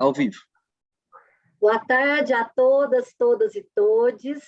ao vivo. Boa tarde a todas, todas e todes.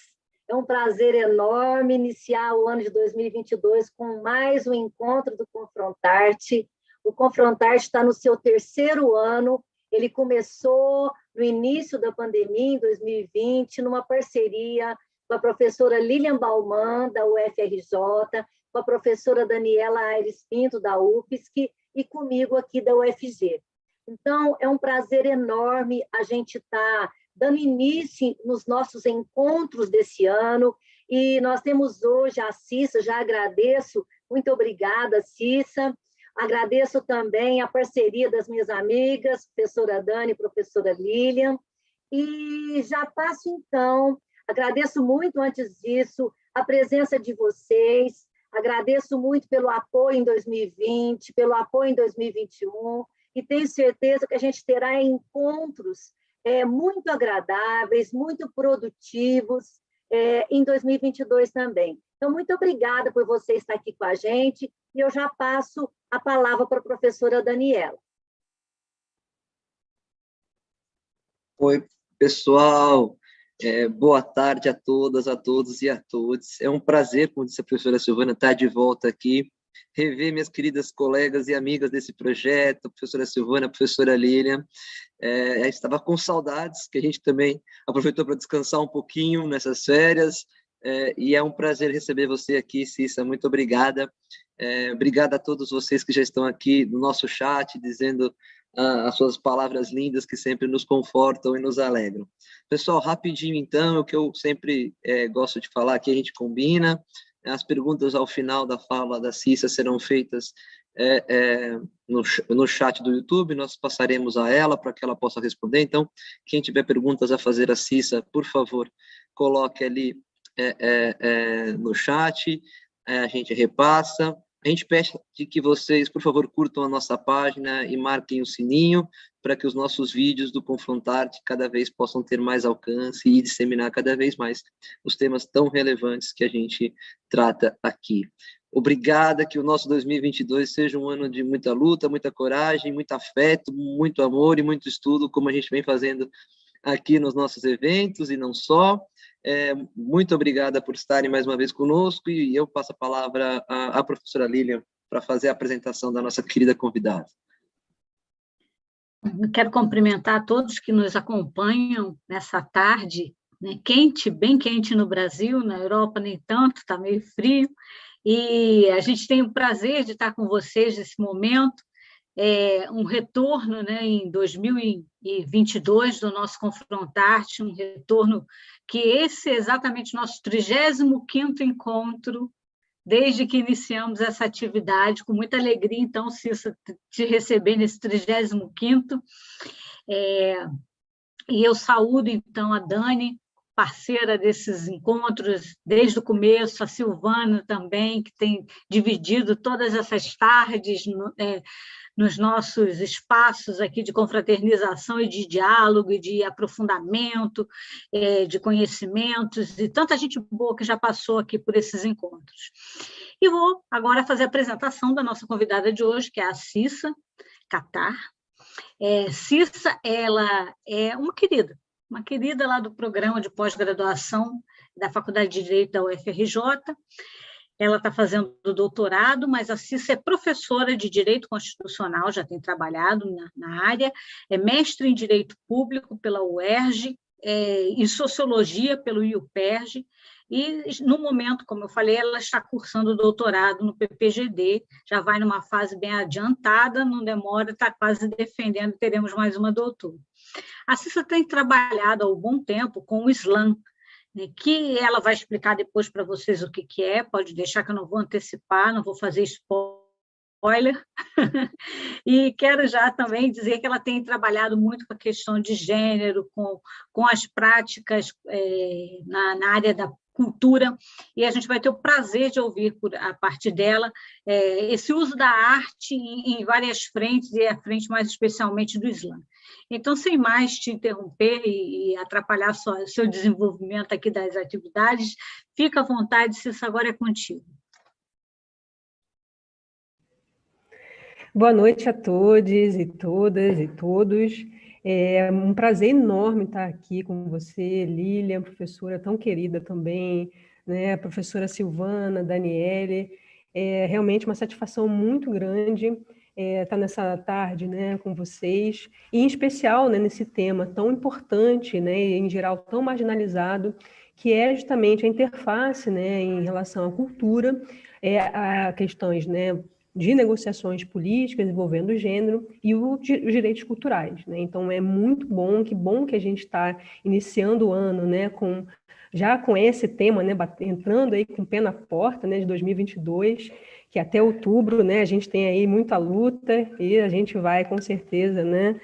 É um prazer enorme iniciar o ano de 2022 com mais um encontro do Confrontarte. O Confrontarte está no seu 3º ano. Ele começou no início da pandemia, em 2020, numa parceria com a professora Lilian Bauman, da UFRJ, com a professora Daniela Aires Pinto, da UFSC, e comigo aqui da UFG. Então, é um prazer enorme a gente estar dando início nos nossos encontros desse ano, e nós temos hoje a Cissa, já agradeço, muito obrigada, Cissa. Agradeço também a parceria das minhas amigas, professora Dani e professora Lilian, e já passo, então, agradeço muito, antes disso, a presença de vocês, agradeço muito pelo apoio em 2020, pelo apoio em 2021, e tenho certeza que a gente terá encontros muito agradáveis, muito produtivos em 2022 também. Então, muito obrigada por você estar aqui com a gente, e eu já passo a palavra para a professora Daniela. Oi, pessoal. Boa tarde a todas, a todos e a todos. É um prazer, como disse a professora Silvana, estar de volta aqui, rever minhas queridas colegas e amigas desse projeto, a professora Silvana, a professora Lilian. Estava com saudades, que a gente também aproveitou para descansar um pouquinho nessas férias, e é um prazer receber você aqui, Cissa, muito obrigada. Obrigada a todos vocês que já estão aqui no nosso chat, dizendo as suas palavras lindas que sempre nos confortam e nos alegram. Pessoal, rapidinho então, o que eu sempre gosto de falar, que a gente combina, as perguntas ao final da fala da Cissa serão feitas no chat do YouTube, nós passaremos a ela para que ela possa responder. Então, quem tiver perguntas a fazer a Cissa, por favor, coloque ali no chat, a gente repassa. A gente pede que vocês, por favor, curtam a nossa página e marquem o sininho para que os nossos vídeos do Confrontarte cada vez possam ter mais alcance e disseminar cada vez mais os temas tão relevantes que a gente trata aqui. Obrigada, que o nosso 2022 seja um ano de muita luta, muita coragem, muito afeto, muito amor e muito estudo, como a gente vem fazendo aqui nos nossos eventos e não só. Muito obrigada por estarem mais uma vez conosco, e eu passo a palavra à professora Lilian para fazer a apresentação da nossa querida convidada. Eu quero cumprimentar todos que nos acompanham nessa tarde, né, quente, bem quente no Brasil, na Europa nem tanto, está meio frio, e a gente tem o prazer de estar com vocês nesse momento, um retorno, né, em 2022 do nosso Confrontarte, um retorno que esse é exatamente o nosso 35º encontro, desde que iniciamos essa atividade, com muita alegria, então, Cissa, te receber nesse 35º. E eu saúdo, então, a Dani, parceira desses encontros desde o começo, a Silvana também, que tem dividido todas essas tardes nos nossos espaços aqui de confraternização e de diálogo e de aprofundamento, de conhecimentos, e tanta gente boa que já passou aqui por esses encontros. E vou agora fazer a apresentação da nossa convidada de hoje, que é a Cissa Kattar. Cissa, ela é uma querida lá do programa de pós-graduação da Faculdade de Direito da UFRJ. Ela está fazendo doutorado, mas a Cissa é professora de Direito Constitucional, já tem trabalhado na área, é mestre em Direito Público pela UERJ, em Sociologia pelo IUPERJ, e, no momento, como eu falei, ela está cursando doutorado no PPGD, já vai numa fase bem adiantada, não demora, está quase defendendo, teremos mais uma doutora. A Cissa tem trabalhado há algum tempo com o Islã, que ela vai explicar depois para vocês o que é, pode deixar que eu não vou antecipar, não vou fazer spoiler, e quero já também dizer que ela tem trabalhado muito com a questão de gênero, com as práticas na área da cultura, e a gente vai ter o prazer de ouvir a partir dela esse uso da arte em várias frentes, e a frente mais especialmente do Islã. Então, sem mais te interromper e atrapalhar seu desenvolvimento aqui das atividades, fica à vontade, Cissa, agora é contigo. Boa noite a todos e todas e todos. É um prazer enorme estar aqui com você, Lilian, professora tão querida também, né? A professora Silvana, Daniele. É realmente uma satisfação muito grande estar nessa tarde, né, com vocês, e em especial, né, nesse tema tão importante, né, e em geral tão marginalizado, que é justamente a interface, né, em relação à cultura, a questões, né, de negociações políticas envolvendo o gênero e os direitos culturais, né? Então é muito bom, que bom que a gente está iniciando o ano, né, já com esse tema, né, entrando aí com o pé na porta, né, de 2022, que até outubro, né, a gente tem aí muita luta e a gente vai com certeza, né,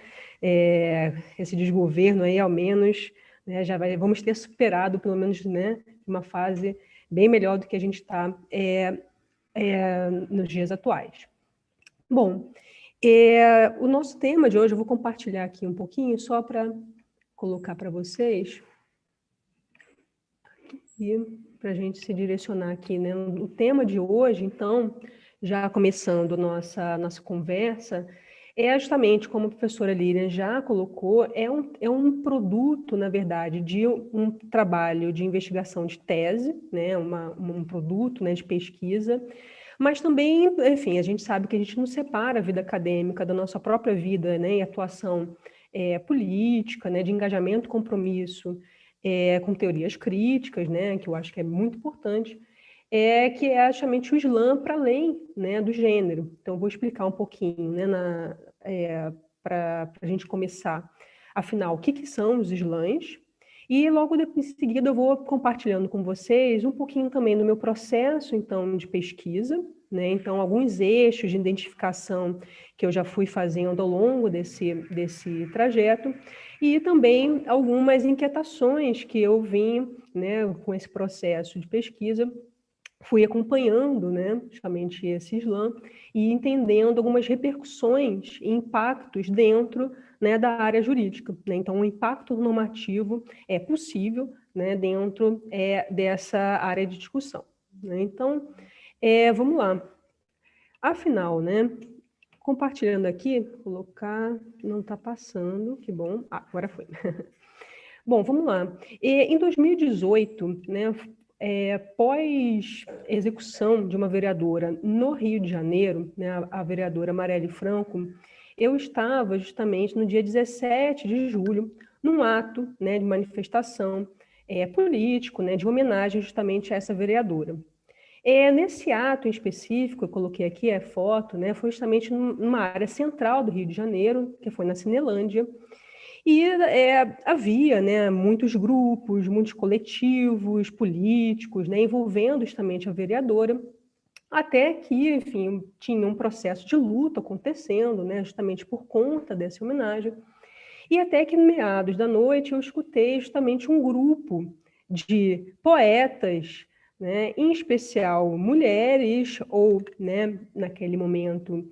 esse desgoverno aí ao menos, né, vamos ter superado pelo menos, né, uma fase bem melhor do que a gente está nos dias atuais. Bom, o nosso tema de hoje, eu vou compartilhar aqui um pouquinho, só para colocar para vocês, e para a gente se direcionar aqui, né? O tema de hoje, então, já começando nossa conversa, é justamente, como a professora Lilian já colocou, é um produto, na verdade, de um trabalho de investigação de tese, né? Um produto, né, de pesquisa, mas também, enfim, a gente sabe que a gente não separa a vida acadêmica da nossa própria vida, né, e atuação política, né, de engajamento, compromisso com teorias críticas, né, que eu acho que é muito importante, que é justamente o Islã para além, né, do gênero. Então, eu vou explicar um pouquinho, né, para a gente começar. Afinal, o que são os Islãs? E logo em seguida eu vou compartilhando com vocês um pouquinho também do meu processo, então, de pesquisa, né? Então, alguns eixos de identificação que eu já fui fazendo ao longo desse trajeto, e também algumas inquietações que eu vim, né, com esse processo de pesquisa, fui acompanhando, né, justamente esse Islã e entendendo algumas repercussões e impactos dentro, né, da área jurídica, né? Então, o impacto normativo é possível, né, dentro dessa área de discussão, né? Então, vamos lá. Afinal, né, compartilhando aqui, colocar, não está passando, que bom. Agora foi. Bom, vamos lá. Em 2018, né, pós execução de uma vereadora no Rio de Janeiro, né, a vereadora Marielle Franco, eu estava justamente no dia 17 de julho, num ato, né, de manifestação político, né, de homenagem justamente a essa vereadora. Nesse ato em específico, eu coloquei aqui a foto, né, foi justamente numa área central do Rio de Janeiro, que foi na Cinelândia, e havia, né, muitos grupos, muitos coletivos políticos, né, envolvendo justamente a vereadora, até que, enfim, tinha um processo de luta acontecendo, né, justamente por conta dessa homenagem, e até que, no meados da noite, eu escutei justamente um grupo de poetas, né, em especial mulheres, ou, né, naquele momento,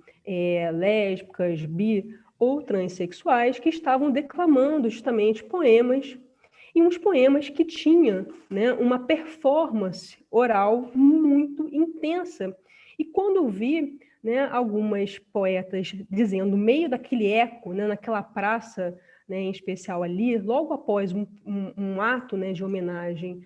lésbicas, bi ou transexuais, que estavam declamando justamente poemas, e uns poemas que tinham, né, uma performance oral muito intensa. E quando eu vi, né, algumas poetas dizendo, no meio daquele eco, né, naquela praça, né, em especial ali, logo após um ato, né, de homenagem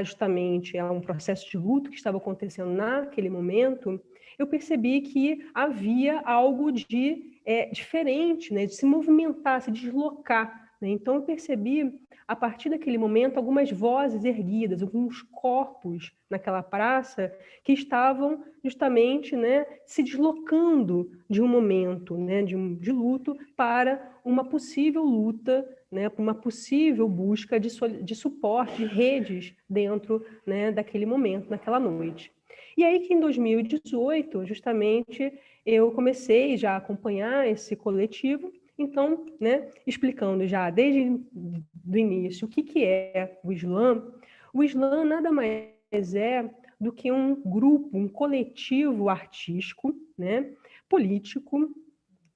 justamente a um processo de luto que estava acontecendo naquele momento, eu percebi que havia algo de diferente, né, de se movimentar, se deslocar, né? Então eu percebi, a partir daquele momento, algumas vozes erguidas, alguns corpos naquela praça que estavam justamente, né, se deslocando de um momento, né, de luto para uma possível luta, né, para uma possível busca de suporte, de redes dentro, né, daquele momento, naquela noite. E aí que em 2018, justamente, eu comecei já a acompanhar esse coletivo, então, né, explicando já desde o início o que é o Islã nada mais é do que um grupo, um coletivo artístico, né, político,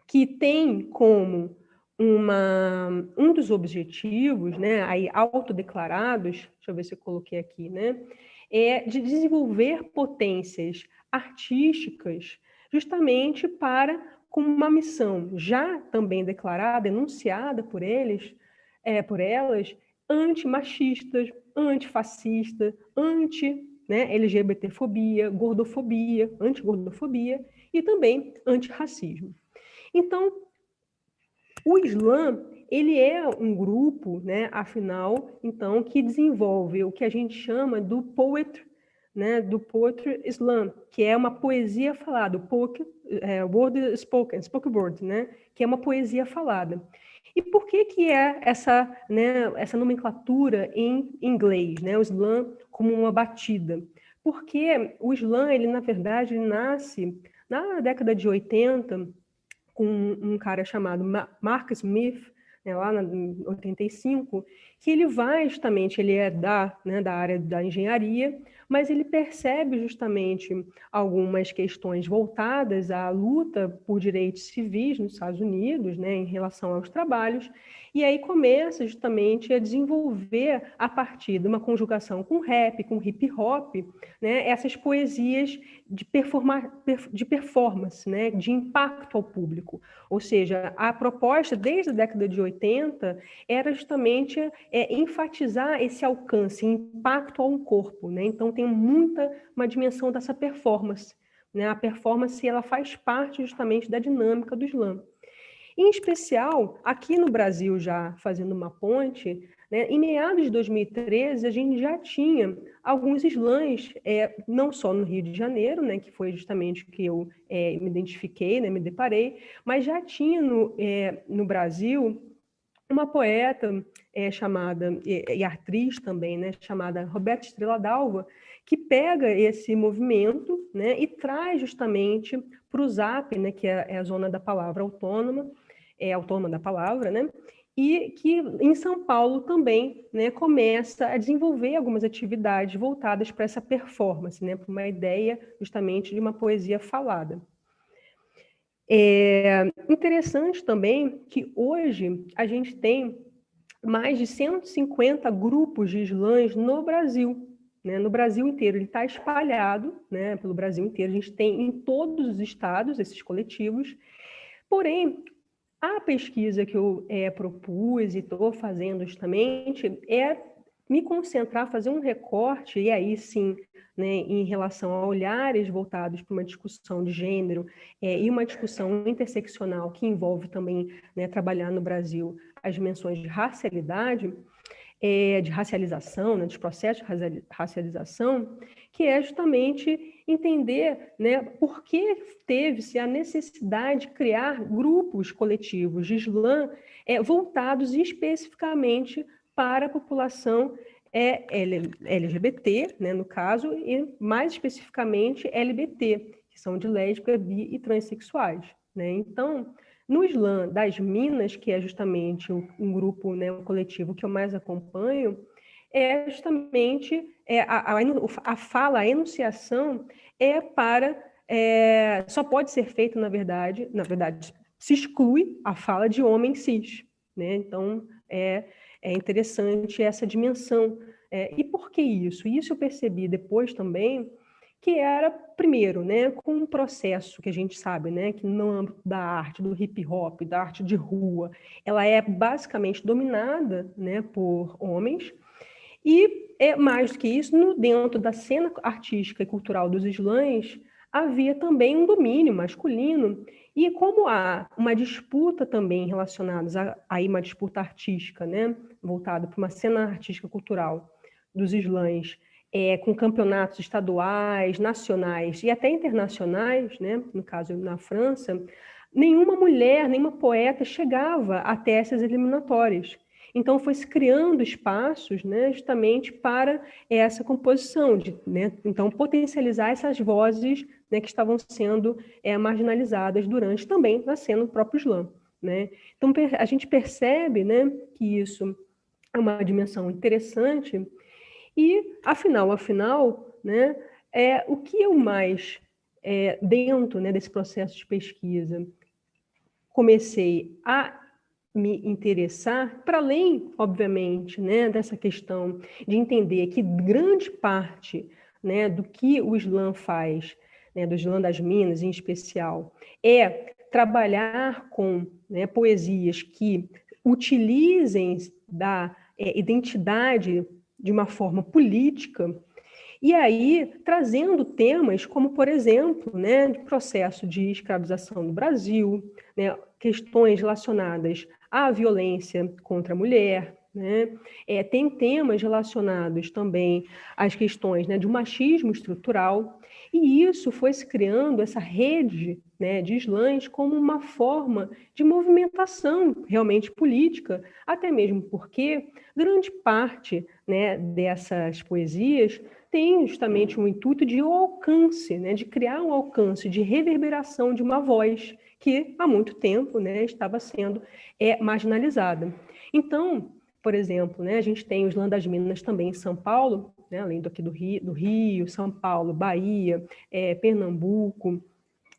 que tem como um dos objetivos, né, aí autodeclarados, deixa eu ver se eu coloquei aqui, né, de desenvolver potências artísticas justamente para com uma missão já também declarada, enunciada por elas, antimachistas, antifascista, LGBTfobia, gordofobia, antigordofobia e também antirracismo. Então, o Islã, ele é um grupo, né, afinal, então, que desenvolve o que a gente chama do poetry Islam, que é uma poesia falada, word spoken, spoken word, né, que é uma poesia falada. E por que é essa nomenclatura em inglês, né, o Islã como uma batida? Porque o Islã, ele, na verdade, ele nasce na década de 80, com um cara chamado Mark Smith, né, lá em 85, que ele vai justamente, ele é da área da engenharia, mas ele percebe justamente algumas questões voltadas à luta por direitos civis nos Estados Unidos, né, em relação aos trabalhos, e aí começa justamente a desenvolver, a partir de uma conjugação com rap, com hip hop, né, essas poesias de performance, né, de impacto ao público. Ou seja, a proposta desde a década de 80 era justamente enfatizar esse alcance, impacto a um corpo, né? Então tem uma dimensão dessa performance, né? A performance, ela faz parte justamente da dinâmica do Islã. Em especial, aqui no Brasil, já fazendo uma ponte, né, em meados de 2013, a gente já tinha alguns islãs, não só no Rio de Janeiro, né, que foi justamente o que eu me identifiquei, né, me deparei, mas já tinha no Brasil uma poeta chamada, e atriz também, né, chamada Roberta Estrela Dalva, que pega esse movimento, né, e traz justamente para o Zap, né, que é a zona da palavra autônoma, autônoma da palavra, né, e que em São Paulo também, né, começa a desenvolver algumas atividades voltadas para essa performance, né, para uma ideia justamente de uma poesia falada. É interessante também que hoje a gente tem mais de 150 grupos de islãs no Brasil, né? No Brasil inteiro. Ele está espalhado, né, pelo Brasil inteiro. A gente tem em todos os estados esses coletivos. Porém, a pesquisa que eu propus e estou fazendo justamente é me concentrar, fazer um recorte, e aí sim, né, em relação a olhares voltados para uma discussão de gênero e uma discussão interseccional que envolve também, né, trabalhar no Brasil as dimensões de racialidade, de racialização, né, dos processos de racialização, que é justamente entender, né, por que teve-se a necessidade de criar grupos coletivos de Islã voltados especificamente para a população LGBT, né, no caso, e mais especificamente LGBT, que são de lésbicas, bi e transexuais, né? Então, no Islã das Minas, que é justamente um grupo, né, um coletivo que eu mais acompanho, é justamente a fala, a enunciação só pode ser feita, na verdade, se exclui a fala de homem cis, né? Então, é interessante essa dimensão. E por que isso? Isso eu percebi depois também, que era, primeiro, né, com um processo que a gente sabe, né, que no âmbito da arte, do hip hop, da arte de rua, ela é basicamente dominada, né, por homens, e mais do que isso, dentro da cena artística e cultural dos islãs, havia também um domínio masculino, e como há uma disputa também relacionada a uma disputa artística, né, voltada para uma cena artística cultural dos islãs, com campeonatos estaduais, nacionais e até internacionais, né, no caso na França, nenhuma mulher, nenhuma poeta chegava até essas eliminatórias. Então, foi se criando espaços, né, justamente para essa composição, né, então potencializar essas vozes, né, que estavam sendo marginalizadas durante também na cena do próprio Islã, né? Então, a gente percebe, né, que isso é uma dimensão interessante e, afinal, né, o que eu mais, dentro, né, desse processo de pesquisa, comecei a me interessar, para além, obviamente, né, dessa questão de entender que grande parte, né, do que o Islã faz, né, do Islã das Minas em especial, trabalhar com, né, poesias que utilizem da identidade de uma forma política, e aí trazendo temas como, por exemplo, né, de processo de escravização no Brasil, né, questões relacionadas à violência contra a mulher, né, tem temas relacionados também às questões, né, de um machismo estrutural, e isso foi se criando, essa rede, né, de slams, como uma forma de movimentação realmente política, até mesmo porque grande parte, né, dessas poesias tem justamente um intuito de alcance, né, de criar um alcance, de reverberação de uma voz que há muito tempo, né, estava sendo marginalizada. Então, por exemplo, né, a gente tem o Slam das Minas também em São Paulo, né, além do aqui do Rio, São Paulo, Bahia, Pernambuco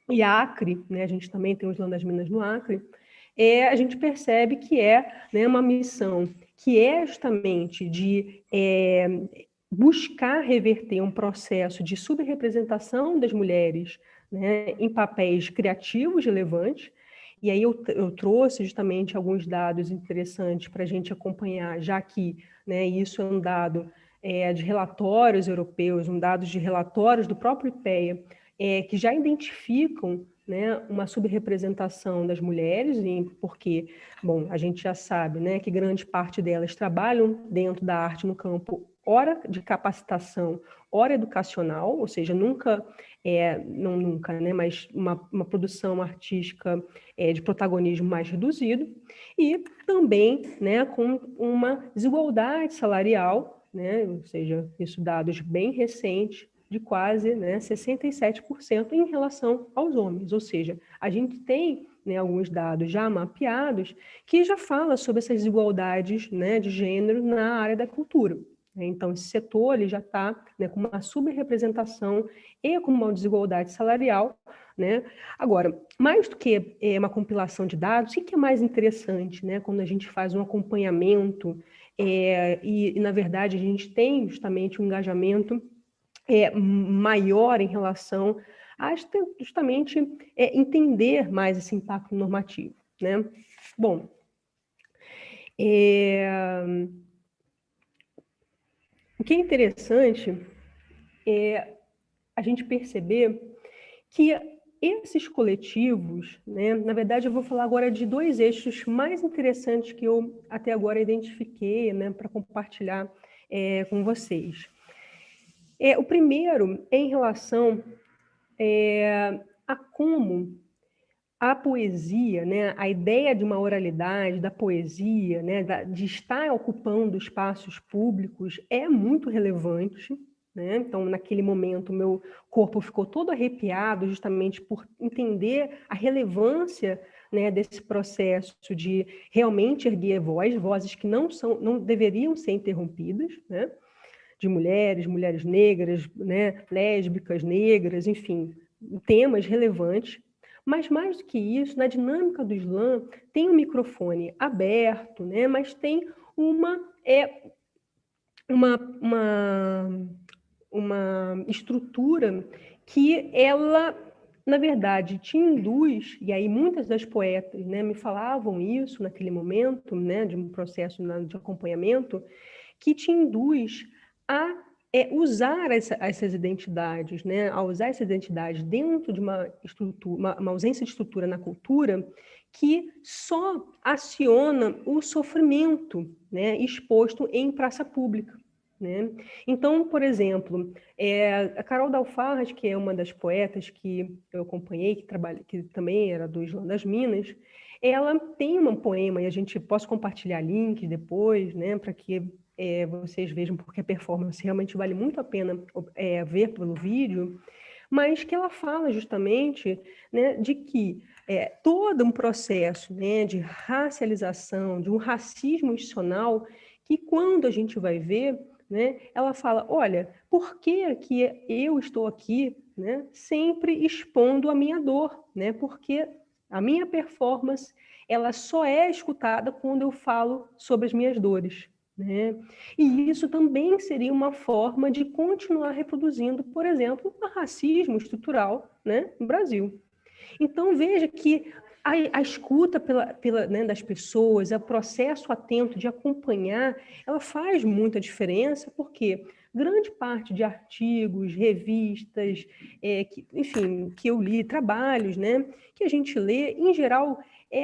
e Acre, né, a gente também tem o Slam das Minas no Acre. A gente percebe que né, uma missão que é justamente de buscar reverter um processo de subrepresentação das mulheres, né, em papéis criativos relevantes. E aí eu trouxe justamente alguns dados interessantes para a gente acompanhar, já que, né, isso é um dado de relatórios europeus, um dado de relatórios do próprio IPEA, que já identificam, né, uma subrepresentação das mulheres, porque, bom, a gente já sabe, né, que grande parte delas trabalham dentro da arte no campo, ora de capacitação, ora educacional, ou seja, não nunca, né, mas uma produção artística de protagonismo mais reduzido, e também, né, com uma desigualdade salarial, né, ou seja, isso dados bem recentes, de quase, né, 67% em relação aos homens, ou seja, a gente tem, né, alguns dados já mapeados que já fala sobre essas desigualdades, né, de gênero na área da cultura. Então, esse setor ele já está, né, com uma subrepresentação e com uma desigualdade salarial, né? Agora, mais do que uma compilação de dados, o que é mais interessante, né, quando a gente faz um acompanhamento e, na verdade, a gente tem justamente um engajamento maior em relação a justamente entender mais esse impacto normativo, né? Bom, o que é interessante é a gente perceber que esses coletivos, né, na verdade eu vou falar agora de dois eixos mais interessantes que eu até agora identifiquei, né, para compartilhar com vocês. O primeiro é em relação a como a poesia, né, a ideia de uma oralidade, da poesia, né, de estar ocupando espaços públicos é muito relevante, né? Então, naquele momento, meu corpo ficou todo arrepiado justamente por entender a relevância, né, desse processo de realmente erguer vozes que não deveriam ser interrompidas, né? De mulheres negras, né, lésbicas, negras, enfim, temas relevantes. Mas mais do que isso, na dinâmica do slam, tem um microfone aberto, né, mas tem uma estrutura que ela, na verdade, te induz, e aí muitas das poetas, né, me falavam isso naquele momento, né, de um processo de acompanhamento, que te induz a usar essas identidades, né? A usar essa identidade dentro de uma estrutura, uma ausência de estrutura na cultura que só aciona o sofrimento, né, exposto em praça pública, né? Então, por exemplo, a Carol Dalfarras, que é uma das poetas que eu acompanhei, que também era do Slam das Minas, ela tem um poema, e a gente posso compartilhar links depois, né, para que vocês vejam, porque a performance realmente vale muito a pena ver pelo vídeo, mas que ela fala justamente, né, de que todo um processo, né, de racialização, de um racismo institucional, que quando a gente vai ver, né, ela fala, olha, por que eu estou aqui, né, sempre expondo a minha dor, né, porque a minha performance ela só é escutada quando eu falo sobre as minhas dores, né? E isso também seria uma forma de continuar reproduzindo, por exemplo, o racismo estrutural, né, no Brasil. Então, veja que A escuta né, das pessoas, o processo atento de acompanhar, ela faz muita diferença, porque grande parte de artigos, revistas, enfim, que eu li, trabalhos, né, que a gente lê, em geral,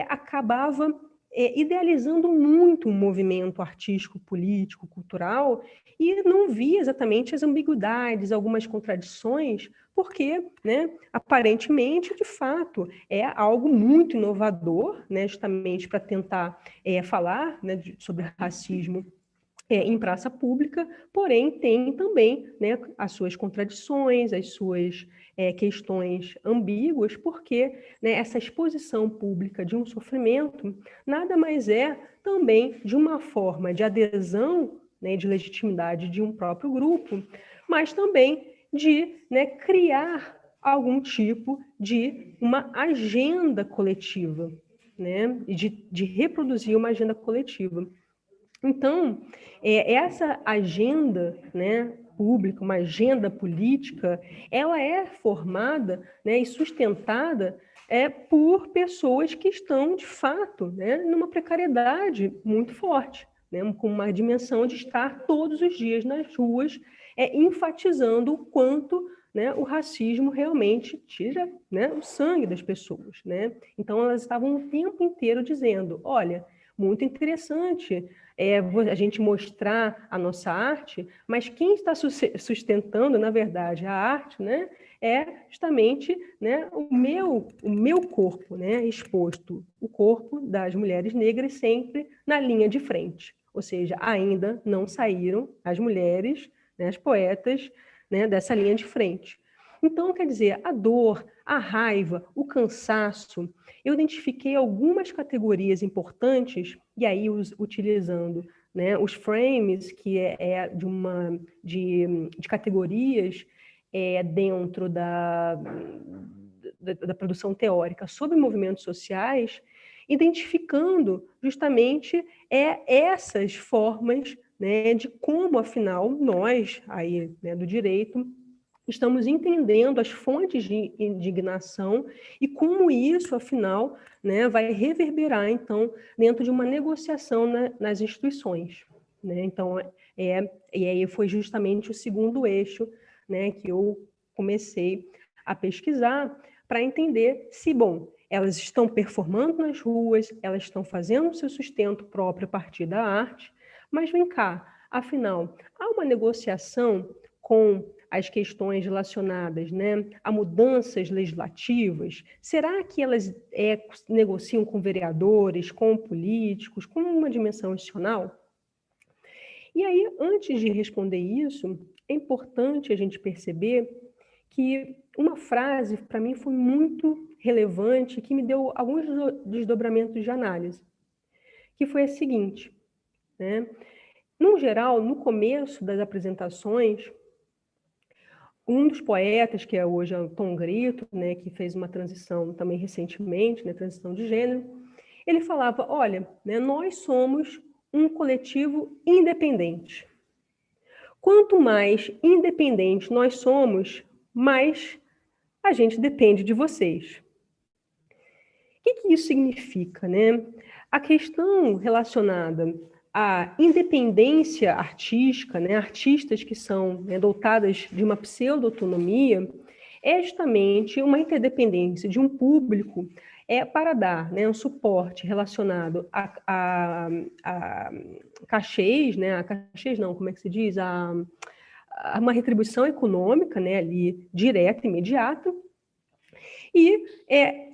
acabava idealizando muito um movimento artístico, político, cultural, e não via exatamente as ambiguidades, algumas contradições, porque, né, aparentemente, de fato, é algo muito inovador, né, justamente para tentar falar, né, sobre racismo em praça pública, porém tem também, né, as suas contradições, as suas questões ambíguas, porque, né, essa exposição pública de um sofrimento nada mais é também de uma forma de adesão, né, de legitimidade de um próprio grupo, mas também de, né, criar algum tipo de uma agenda coletiva, né, e de reproduzir uma agenda coletiva. Então, essa agenda, né, pública, uma agenda política, ela é formada, né, e sustentada por pessoas que estão, de fato, né, numa precariedade muito forte, né, com uma dimensão de estar todos os dias nas ruas, enfatizando o quanto, né, o racismo realmente tira, né, o sangue das pessoas, né? Então, elas estavam o tempo inteiro dizendo, olha, muito interessante a gente mostrar a nossa arte, mas quem está sustentando, na verdade, a arte, né, é justamente, né, o meu corpo, né, exposto, o corpo das mulheres negras sempre na linha de frente. Ou seja, ainda não saíram as mulheres, né, as poetas, né, dessa linha de frente. Então, quer dizer, a dor, a raiva, o cansaço, eu identifiquei algumas categorias importantes, e aí utilizando, né, os frames, que de categorias dentro da produção teórica sobre movimentos sociais, identificando justamente essas formas, né, de como, afinal, nós, aí, né, do direito, estamos entendendo as fontes de indignação e como isso, afinal, né, vai reverberar, então, dentro de uma negociação nas instituições, né? Então, e aí foi justamente o segundo eixo, né, que eu comecei a pesquisar para entender se, bom, elas estão performando nas ruas, elas estão fazendo o seu sustento próprio a partir da arte, mas vem cá, afinal, há uma negociação com as questões relacionadas, né, a mudanças legislativas? Será que elas negociam com vereadores, com políticos, com uma dimensão institucional? E aí, antes de responder isso, é importante a gente perceber que uma frase, para mim, foi muito relevante, que me deu alguns desdobramentos de análise, que foi a seguinte, né? No geral, no começo das apresentações, um dos poetas, que é hoje o Tom Grito, né, que fez uma transição também recentemente, né, transição de gênero, ele falava, olha, né, nós somos um coletivo independente. Quanto mais independente nós somos, mais a gente depende de vocês. O que isso significa, né? A questão relacionada à independência artística, né, artistas que são, né, dotadas de uma pseudo-autonomia, é justamente uma interdependência de um público para dar, né, um suporte relacionado a cachês, né, a cachês não, como é que se diz? A uma retribuição econômica, né, ali direta, imediata, e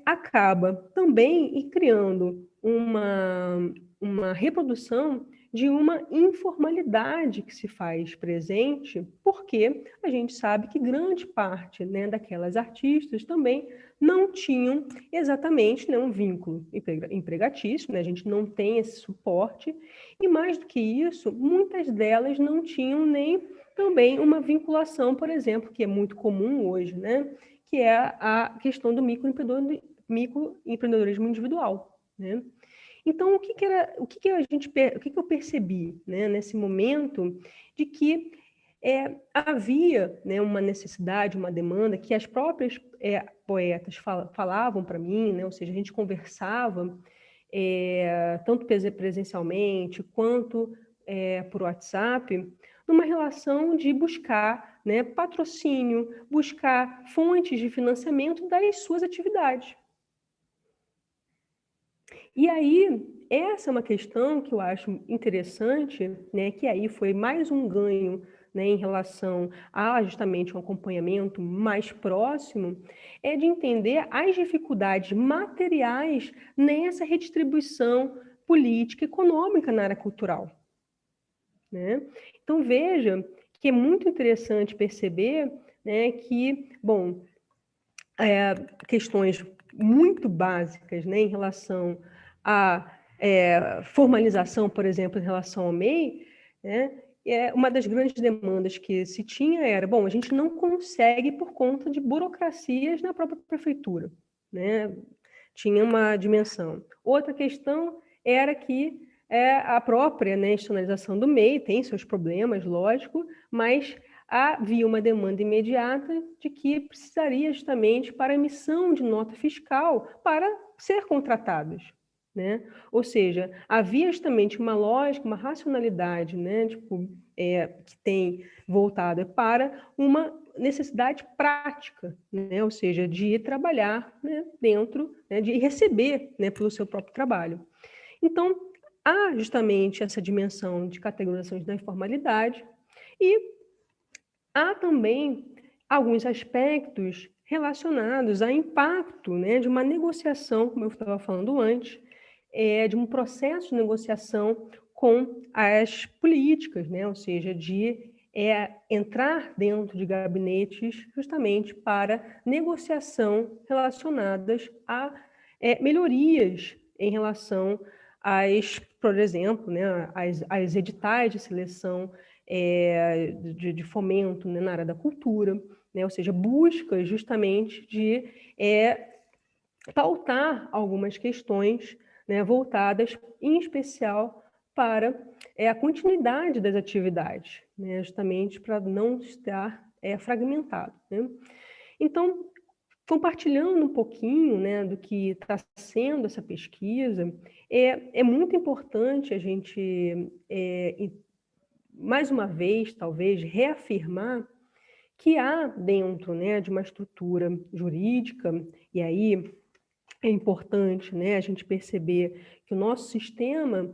acaba também criando uma reprodução de uma informalidade que se faz presente, porque a gente sabe que grande parte, né, daquelas artistas também não tinham exatamente, né, um vínculo empregatício, né, a gente não tem esse suporte, e mais do que isso, muitas delas não tinham nem também uma vinculação, por exemplo, que é muito comum hoje, né, que é a questão do microempreendedorismo individual, né? Então, o que eu percebi, né, nesse momento, de que havia, né, uma necessidade, uma demanda que as próprias poetas falavam para mim, né, ou seja, a gente conversava tanto presencialmente quanto por WhatsApp, numa relação de buscar, né, patrocínio, buscar fontes de financiamento das suas atividades. E aí, essa é uma questão que eu acho interessante, né, que aí foi mais um ganho, né, em relação a justamente um acompanhamento mais próximo, é de entender as dificuldades materiais nessa redistribuição política e econômica na área cultural, né? Então, veja que é muito interessante perceber, né, que, bom, questões muito básicas, né, em relação à formalização, por exemplo, em relação ao MEI, né, uma das grandes demandas que se tinha era, bom, a gente não consegue por conta de burocracias na própria prefeitura, né, tinha uma dimensão. Outra questão era que a própria, né, institucionalização do MEI tem seus problemas, lógico, mas havia uma demanda imediata de que precisaria justamente para emissão de nota fiscal para ser contratados, né? Ou seja, havia justamente uma lógica, uma racionalidade, né, tipo, que tem voltada para uma necessidade prática, né? Ou seja, de ir trabalhar, né, dentro, né, de receber, né, pelo seu próprio trabalho. Então, há justamente essa dimensão de categorização da informalidade e há também alguns aspectos relacionados ao impacto, né, de uma negociação, como eu estava falando antes, de um processo de negociação com as políticas, né, ou seja, de entrar dentro de gabinetes justamente para negociação relacionadas a melhorias em relação por exemplo, né, as editais de seleção de fomento, né, na área da cultura, né, ou seja, busca justamente de pautar algumas questões, né, voltadas, em especial, para a continuidade das atividades, né, justamente para não estar fragmentado, né? Então, compartilhando um pouquinho, né, do que está sendo essa pesquisa, é muito importante a gente, mais uma vez, talvez, reafirmar que há dentro, né, de uma estrutura jurídica, e aí é importante, né, a gente perceber que o nosso sistema,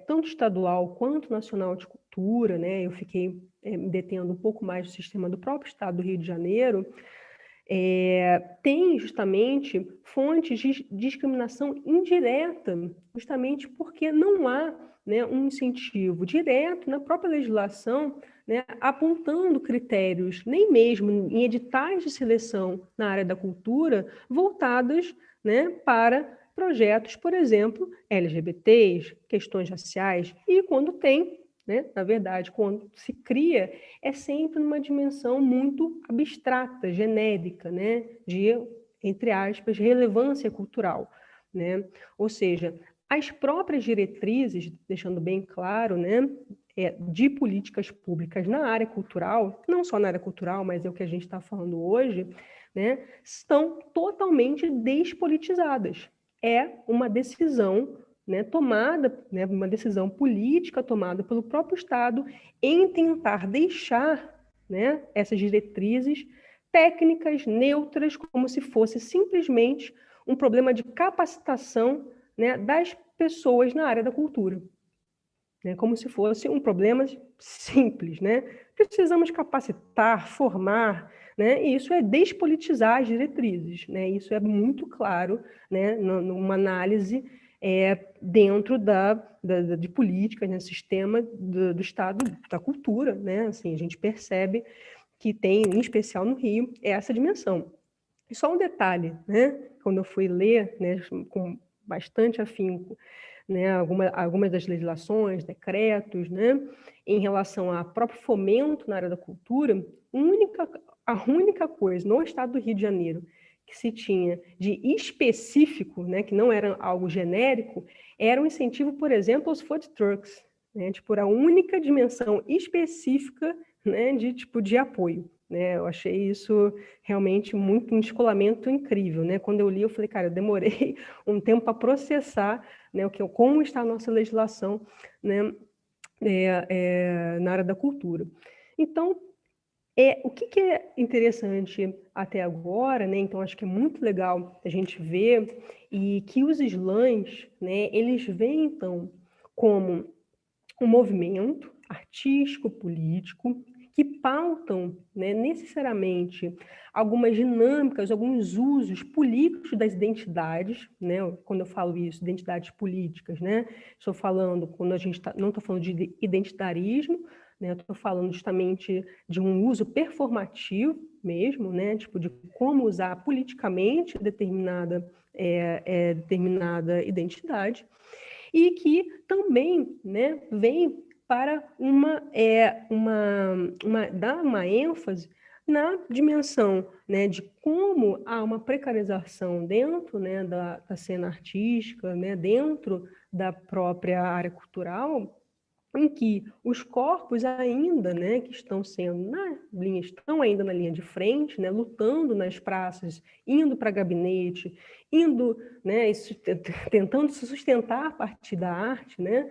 tanto estadual quanto nacional de cultura, né, eu fiquei me detendo um pouco mais do sistema do próprio estado do Rio de Janeiro, tem justamente fontes de discriminação indireta, justamente porque não há, né, um incentivo direto na própria legislação, né, apontando critérios, nem mesmo em editais de seleção na área da cultura, voltadas, né, para projetos, por exemplo, LGBTs, questões raciais, e quando tem, né, na verdade, quando se cria, é sempre numa dimensão muito abstrata, genérica, né, de, entre aspas, relevância cultural, né? Ou seja, as próprias diretrizes, deixando bem claro, né, de políticas públicas na área cultural, não só na área cultural, mas é o que a gente está falando hoje, né, estão totalmente despolitizadas. É uma decisão, né, tomada, né, uma decisão política tomada pelo próprio Estado em tentar deixar, né, essas diretrizes técnicas, neutras, como se fosse simplesmente um problema de capacitação, né, das pessoas na área da cultura. Né, como se fosse um problema simples, né? Precisamos capacitar, formar, né? E isso é despolitizar as diretrizes, né? Isso é muito claro, né, numa análise dentro de políticas, né, sistema do Estado da cultura, né? Assim, a gente percebe que tem, em especial no Rio, essa dimensão. E só um detalhe, né? Quando eu fui ler, né, com bastante afinco, né, algumas das legislações, decretos, né, em relação ao próprio fomento na área da cultura, a única coisa no estado do Rio de Janeiro que se tinha de específico, né, que não era algo genérico, era um incentivo, por exemplo, aos food trucks, né, tipo, a única dimensão específica né, de apoio. Né? Eu achei isso realmente um descolamento incrível. Né? Quando eu li, eu falei, cara, eu demorei um tempo para processar, né, como está a nossa legislação, né, na área da cultura. Então, o que é interessante até agora, né? Então, acho que é muito legal a gente ver e que os slams, né, eles vêm, então, como um movimento artístico, político, que pautam, né, necessariamente algumas dinâmicas, alguns usos políticos das identidades, né? Quando eu falo isso, identidades políticas, né? Estou falando, quando a gente não estou falando de identitarismo, né? Estou falando justamente de um uso performativo mesmo, né? Tipo, de como usar politicamente determinada identidade, e que também, né, vem para dar uma ênfase na dimensão, né, de como há uma precarização dentro, né, da cena artística, né, dentro da própria área cultural, em que os corpos ainda, né, que estão ainda na linha de frente, né, lutando nas praças, indo para gabinete, indo, né, tentando se sustentar a partir da arte, né,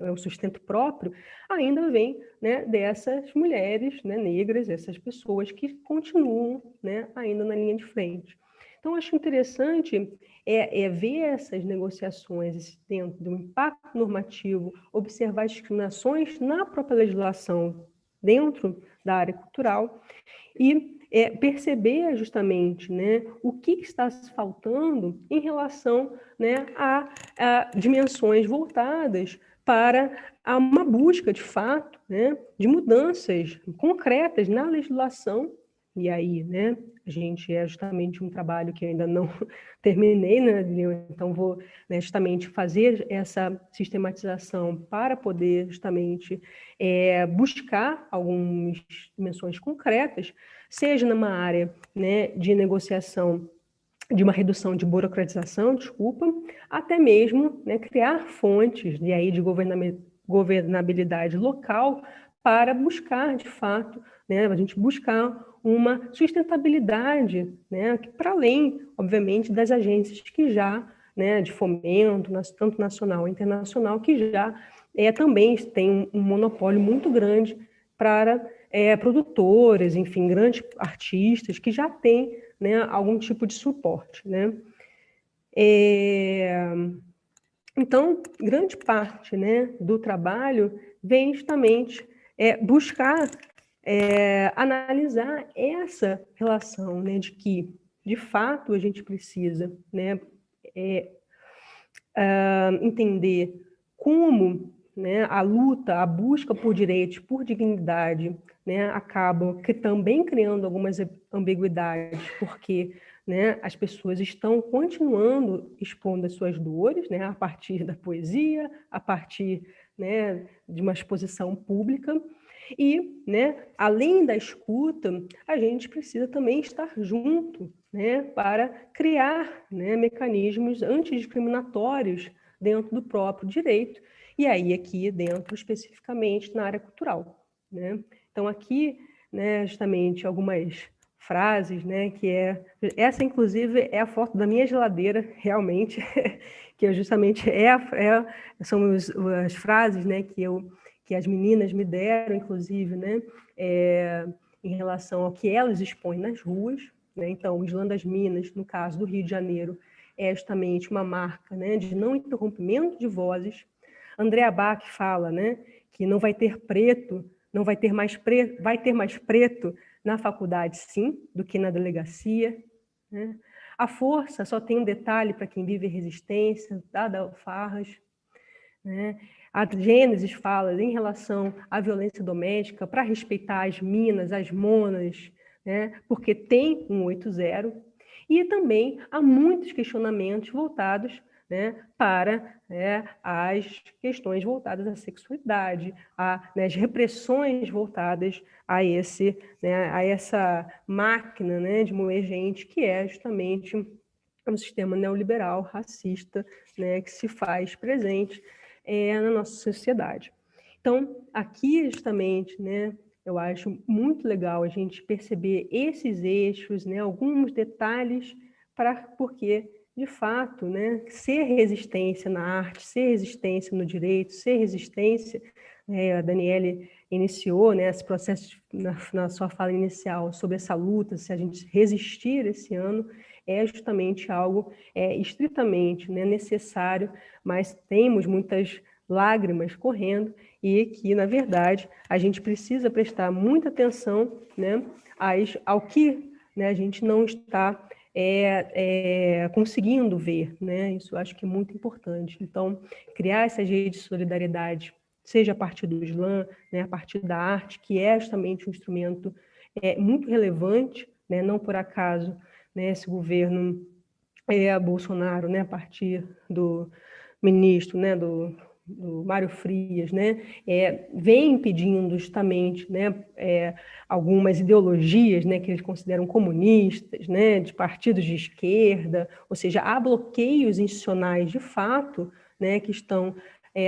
o sustento próprio, ainda vem, né, dessas mulheres, né, negras, essas pessoas que continuam, né, ainda na linha de frente. Então, acho interessante ver essas negociações dentro do impacto normativo, observar as discriminações na própria legislação dentro da área cultural e perceber justamente, né, o que está se faltando em relação, né, a dimensões voltadas para uma busca, de fato, né, de mudanças concretas na legislação. E aí, né, a gente justamente um trabalho que eu ainda não terminei, né, então vou, né, justamente fazer essa sistematização para poder justamente buscar algumas dimensões concretas, seja numa área, né, de negociação, de uma redução de burocratização, até mesmo, né, criar fontes de governabilidade local para buscar, de fato, né, a gente buscar uma sustentabilidade, né, para além, obviamente, das agências que já, né, de fomento, tanto nacional e internacional, que já também tem um monopólio muito grande para produtores, enfim, grandes artistas que já têm, né, algum tipo de suporte, né? Então, grande parte, né, do trabalho vem justamente buscar analisar essa relação, né, de que, de fato, a gente precisa, né, entender como, né, a luta, a busca por direitos, por dignidade, né, acabam também criando algumas ambiguidades, porque, né, as pessoas estão continuando expondo as suas dores, né, a partir da poesia, a partir, né, de uma exposição pública. E, né, além da escuta, a gente precisa também estar junto, né, para criar, né, mecanismos antidiscriminatórios dentro do próprio direito, e aí aqui dentro especificamente na área cultural, né? Então aqui, né, justamente algumas frases, né, essa inclusive é a foto da minha geladeira, realmente, que justamente são as frases, né, que as meninas me deram, inclusive, né, em relação ao que elas expõem nas ruas, né? Então, o Islã das Minas, no caso do Rio de Janeiro, é justamente uma marca, né, de não interrompimento de vozes. Andrea Bach fala, né, que não vai ter preto, não vai ter mais preto, vai ter mais preto na faculdade, sim, do que na delegacia, né? A força só tem um detalhe para quem vive resistência, dada alfarras, né? A Gênesis fala em relação à violência doméstica para respeitar as minas, as monas, né? Porque tem um 80, e também há muitos questionamentos voltados, né, para as questões voltadas à sexualidade, as repressões voltadas a essa máquina, né, de moer gente, que é justamente um sistema neoliberal, racista, né, que se faz presente na nossa sociedade. Então, aqui justamente, né, eu acho muito legal a gente perceber esses eixos, né, alguns detalhes, porque, de fato, né, ser resistência na arte, ser resistência no direito, ser resistência, né, a Daniele iniciou, né, esse processo na sua fala inicial sobre essa luta, se a gente resistir esse ano, é justamente algo estritamente, né, necessário, mas temos muitas lágrimas correndo e que, na verdade, a gente precisa prestar muita atenção, né, ao que, né, a gente não está conseguindo ver, né? Isso eu acho que é muito importante. Então, criar essas redes de solidariedade, seja a partir do Slam, né, a partir da arte, que é justamente um instrumento muito relevante, né? Não por acaso, né, esse governo Bolsonaro, né, a partir do ministro, né, do Mário Frias, né, vem impedindo justamente, né, algumas ideologias, né, que eles consideram comunistas, né, de partidos de esquerda, ou seja, há bloqueios institucionais de fato, né, que estão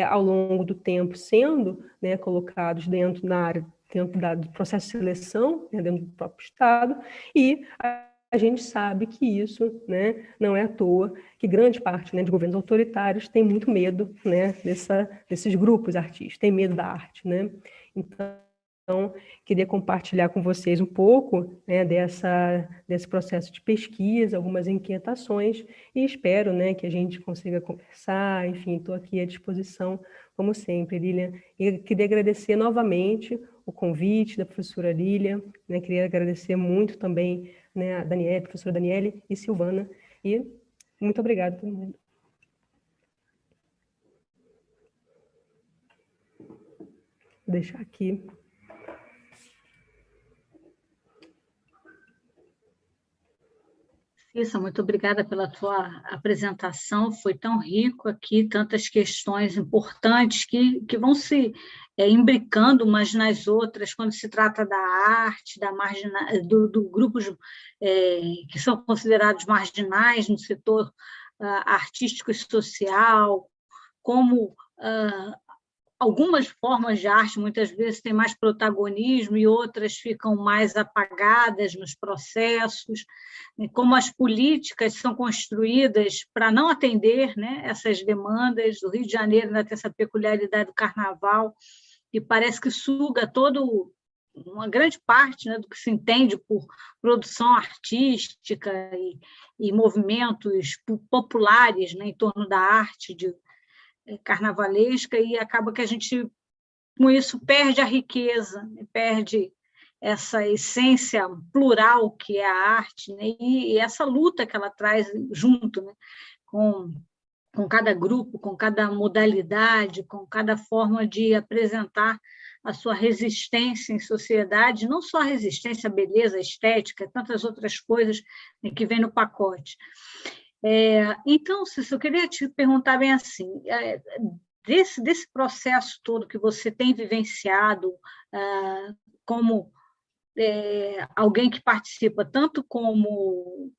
ao longo do tempo sendo, né, colocados dentro do processo de seleção, né, dentro do próprio Estado, e a gente sabe que isso, né, não é à toa que grande parte, né, de governos autoritários tem muito medo, né, desses grupos artísticos, tem medo da arte, né? Então, queria compartilhar com vocês um pouco, né, desse processo de pesquisa, algumas inquietações, e espero, né, que a gente consiga conversar, enfim, estou aqui à disposição, como sempre, Lilian. E queria agradecer novamente o convite da professora Lilian, né, queria agradecer muito também, né, a Daniele, a professora Daniele e Silvana, e muito obrigada a todo mundo. Vou deixar aqui. Cissa, muito obrigada pela tua apresentação, foi tão rico aqui, tantas questões importantes que vão se imbricando umas nas outras, quando se trata da arte, do grupos que são considerados marginais no setor artístico e social, como algumas formas de arte muitas vezes têm mais protagonismo e outras ficam mais apagadas nos processos, como as políticas são construídas para não atender, né, essas demandas. O Rio de Janeiro ainda tem essa peculiaridade do carnaval, que parece que suga uma grande parte, né, do que se entende por produção artística e movimentos populares, né, em torno da arte carnavalesca, e acaba que a gente, com isso, perde a riqueza, perde essa essência plural que é a arte, né? E essa luta que ela traz junto, né? com cada grupo, com cada modalidade, com cada forma de apresentar a sua resistência em sociedade, não só a resistência à beleza, à estética, tantas outras coisas, né, que vem no pacote. Então, Cícero, eu queria te perguntar bem assim, desse processo todo que você tem vivenciado como alguém que participa tanto como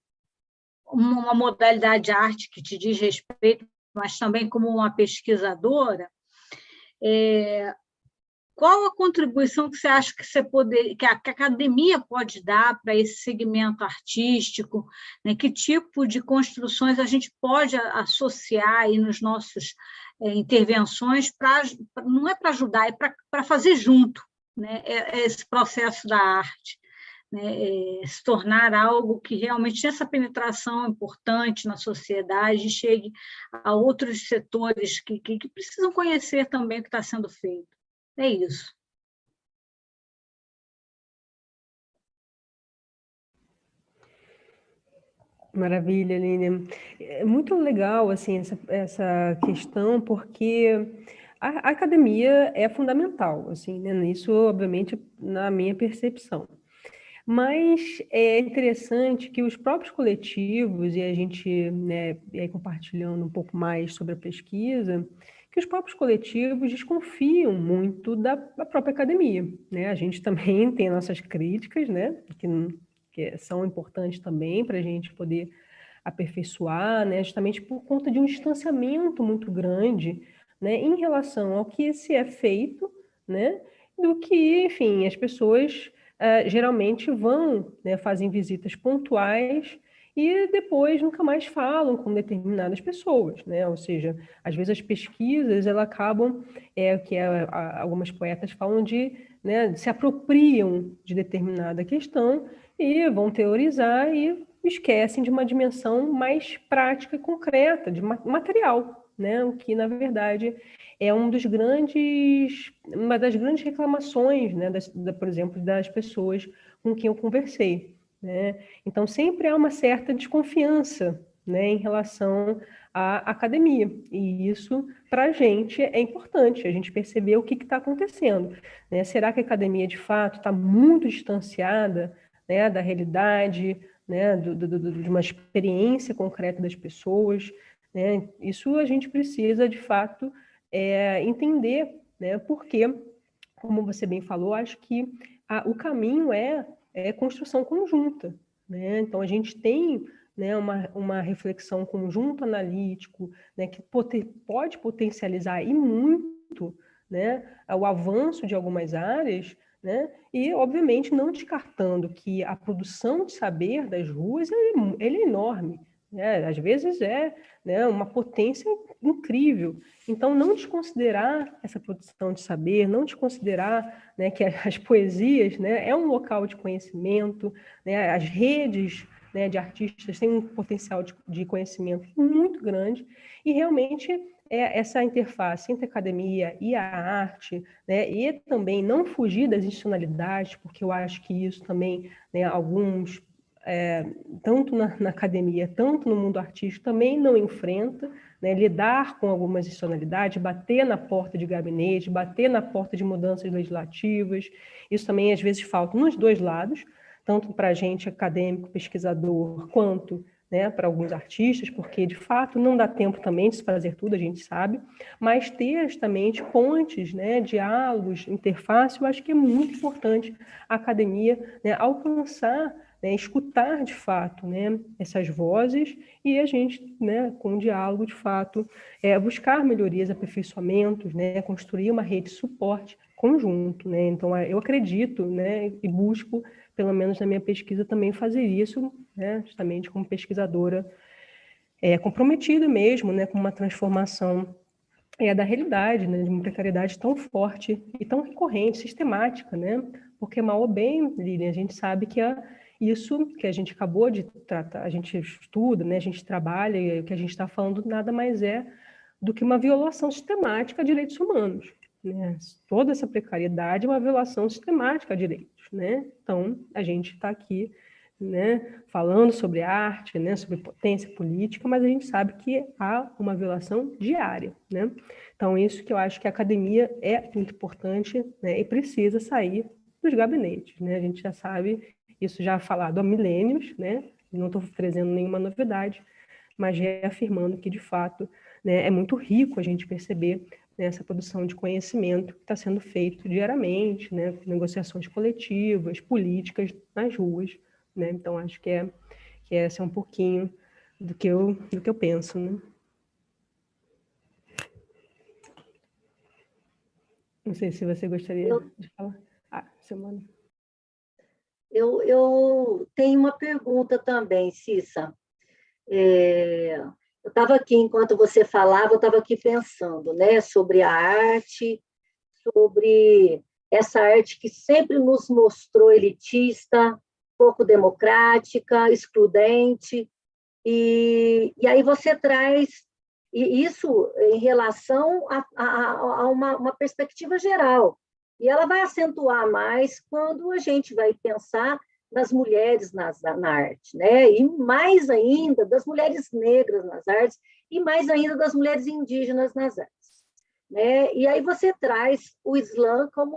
uma modalidade de arte que te diz respeito, mas também como uma pesquisadora, qual a contribuição que você acha que a academia pode dar para esse segmento artístico, né? Que tipo de construções a gente pode associar aí nos nossos intervenções, não é para ajudar, é para fazer junto, né? Esse processo da arte, né? Se tornar algo que realmente tenha essa penetração importante na sociedade e chegue a outros setores que precisam conhecer também o que está sendo feito. É isso. Maravilha, Lilian. É muito legal assim, essa questão, porque a academia é fundamental, assim, né? Isso, obviamente, na minha percepção. Mas é interessante que os próprios coletivos, e a gente, né, e aí compartilhando um pouco mais sobre a pesquisa, que os próprios coletivos desconfiam muito da própria academia, né? A gente também tem nossas críticas, né, que são importantes também para a gente poder aperfeiçoar, né, justamente por conta de um distanciamento muito grande, né, em relação ao que se é feito, né, do que, enfim, as pessoas geralmente vão, né, fazem visitas pontuais e depois nunca mais falam com determinadas pessoas, né? Ou seja, às vezes as pesquisas elas acabam, algumas poetas falam de, né, se apropriam de determinada questão e vão teorizar e esquecem de uma dimensão mais prática e concreta, de material, né? O que, na verdade, é uma das grandes reclamações, né? Por exemplo, das pessoas com quem eu conversei, né? Então, sempre há uma certa desconfiança, né, em relação à academia. E isso, para a gente, é importante, a gente perceber o que está acontecendo, né? Será que a academia, de fato, está muito distanciada, né, da realidade, né, de uma experiência concreta das pessoas, né? Isso a gente precisa, de fato, entender, né, porque, como você bem falou, acho que o caminho é construção conjunta, né? Então, a gente tem, né, uma reflexão conjunto analítico, né, que pode potencializar e muito, né, o avanço de algumas áreas, né? E, obviamente, não descartando que a produção de saber das ruas ele é enorme, né? Às vezes né, uma potência incrível. Então, não desconsiderar essa produção de saber, não desconsiderar, né, que as poesias, né, é um local de conhecimento, né, as redes, né, de artistas têm um potencial de conhecimento muito grande e realmente essa interface entre a academia e a arte, né, e também não fugir das institucionalidades, porque eu acho que isso também, né, alguns, tanto na academia, tanto no mundo artístico, também não enfrenta, né, lidar com algumas institucionalidades, bater na porta de gabinete, bater na porta de mudanças legislativas, isso também às vezes falta nos dois lados, tanto para a gente acadêmico, pesquisador, quanto, né, para alguns artistas, porque de fato não dá tempo também de se fazer tudo, a gente sabe, mas ter justamente pontes, né, diálogos, interface, eu acho que é muito importante a academia, né, alcançar, né, escutar de fato, né, essas vozes e a gente, né, com o diálogo de fato, buscar melhorias, aperfeiçoamentos, né, construir uma rede de suporte conjunto, né? Então eu acredito, né, e busco, pelo menos na minha pesquisa, também fazer isso, né, justamente como pesquisadora comprometida mesmo, né, com uma transformação da realidade, né, de uma precariedade tão forte e tão recorrente, sistemática, né? Porque mal ou bem, Lilian, a gente sabe que isso que a gente acabou de tratar, a gente estuda, né, a gente trabalha, e o que a gente está falando nada mais é do que uma violação sistemática a direitos humanos, né? Toda essa precariedade é uma violação sistemática a direitos, né? Então, a gente está aqui, né, falando sobre arte, né, sobre potência política, mas a gente sabe que há uma violação diária, né? Então, isso que eu acho que a academia é muito importante, né, e precisa sair dos gabinetes, né? A gente já sabe, isso já é falado há milênios, né? Não estou trazendo nenhuma novidade, mas reafirmando que, de fato, né, é muito rico a gente perceber, né, essa produção de conhecimento que está sendo feito diariamente, né, negociações coletivas, políticas nas ruas, né? Então, acho que esse é um pouquinho do que eu penso, né? Não sei se você gostaria de falar. Semana. Eu tenho uma pergunta também, Cissa. Eu estava aqui, enquanto você falava, eu estava aqui pensando, né, sobre a arte, sobre essa arte que sempre nos mostrou elitista, pouco democrática, excludente, e aí você traz isso em relação a uma perspectiva geral. E ela vai acentuar mais quando a gente vai pensar nas mulheres na arte, né? E mais ainda das mulheres negras nas artes, e mais ainda das mulheres indígenas nas artes, né? E aí você traz o Islã como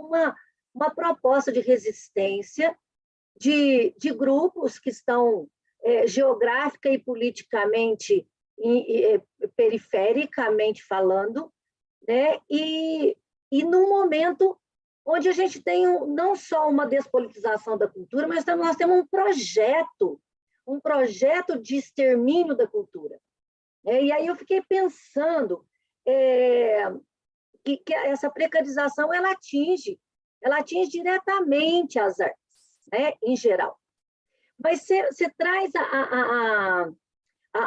uma proposta de resistência de grupos que estão geográfica e politicamente, perifericamente falando, né? E num momento onde a gente tem não só uma despolitização da cultura, mas também nós temos um projeto de extermínio da cultura. E aí eu fiquei pensando que essa precarização ela atinge ela atinge diretamente as artes, né, em geral. Mas você traz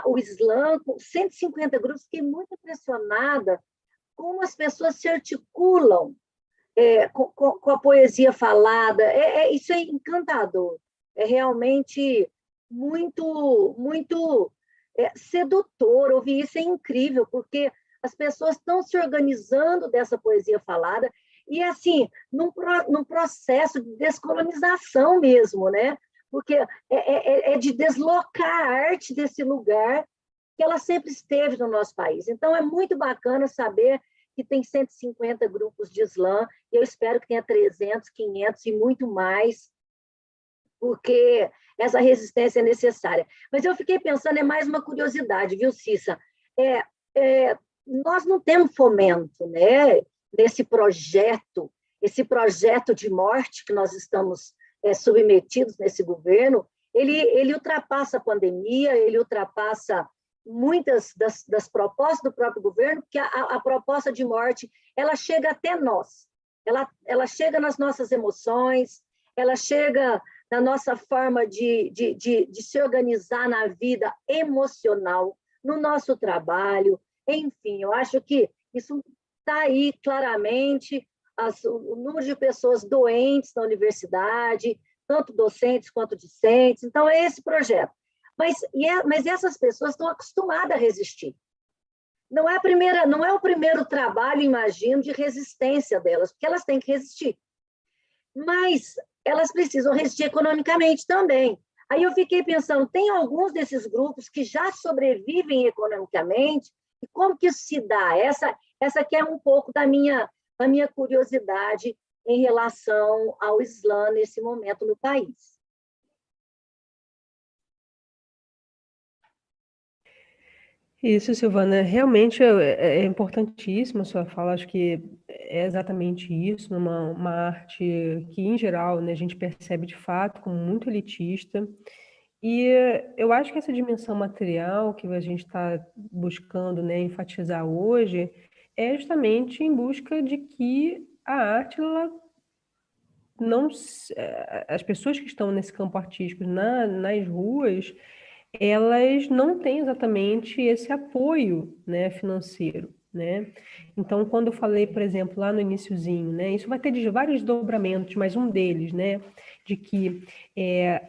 o slam, com 150 grupos, fiquei muito impressionada como as pessoas se articulam com a poesia falada. Isso é encantador. É realmente muito sedutor. Ouvir isso é incrível, porque as pessoas estão se organizando dessa poesia falada e, assim, num processo de descolonização mesmo, né? Porque é de deslocar a arte desse lugar que ela sempre esteve no nosso país. Então, é muito bacana saber que tem 150 grupos de slam, e eu espero que tenha 300, 500 e muito mais, porque essa resistência é necessária. Mas eu fiquei pensando, é mais uma curiosidade, viu, Cissa? Nós não temos fomento, né, nesse projeto, esse projeto de morte que nós estamos submetidos nesse governo. Ele ultrapassa a pandemia, ele ultrapassa muitas das propostas do próprio governo, porque a proposta de morte, ela chega até nós, ela chega nas nossas emoções, ela chega na nossa forma de se organizar na vida emocional, no nosso trabalho, enfim, eu acho que isso está aí claramente, o número de pessoas doentes na universidade, tanto docentes quanto discentes, então é esse projeto. Mas essas pessoas estão acostumadas a resistir. Não é o primeiro trabalho, imagino, de resistência delas, porque elas têm que resistir. Mas elas precisam resistir economicamente também. Aí eu fiquei pensando, tem alguns desses grupos que já sobrevivem economicamente, e como que isso se dá? Essa que é um pouco da minha curiosidade em relação ao slam nesse momento no país. Isso, Silvana, realmente é importantíssima a sua fala, acho que é exatamente isso, uma arte que, em geral, né, a gente percebe de fato como muito elitista, e eu acho que essa dimensão material que a gente está buscando, né, enfatizar hoje é justamente em busca de que a arte, ela não, as pessoas que estão nesse campo artístico nas ruas, elas não têm exatamente esse apoio, né, financeiro, né? Então, quando eu falei, por exemplo, lá no iniciozinho, né, isso vai ter de vários desdobramentos, mas um deles, né, de que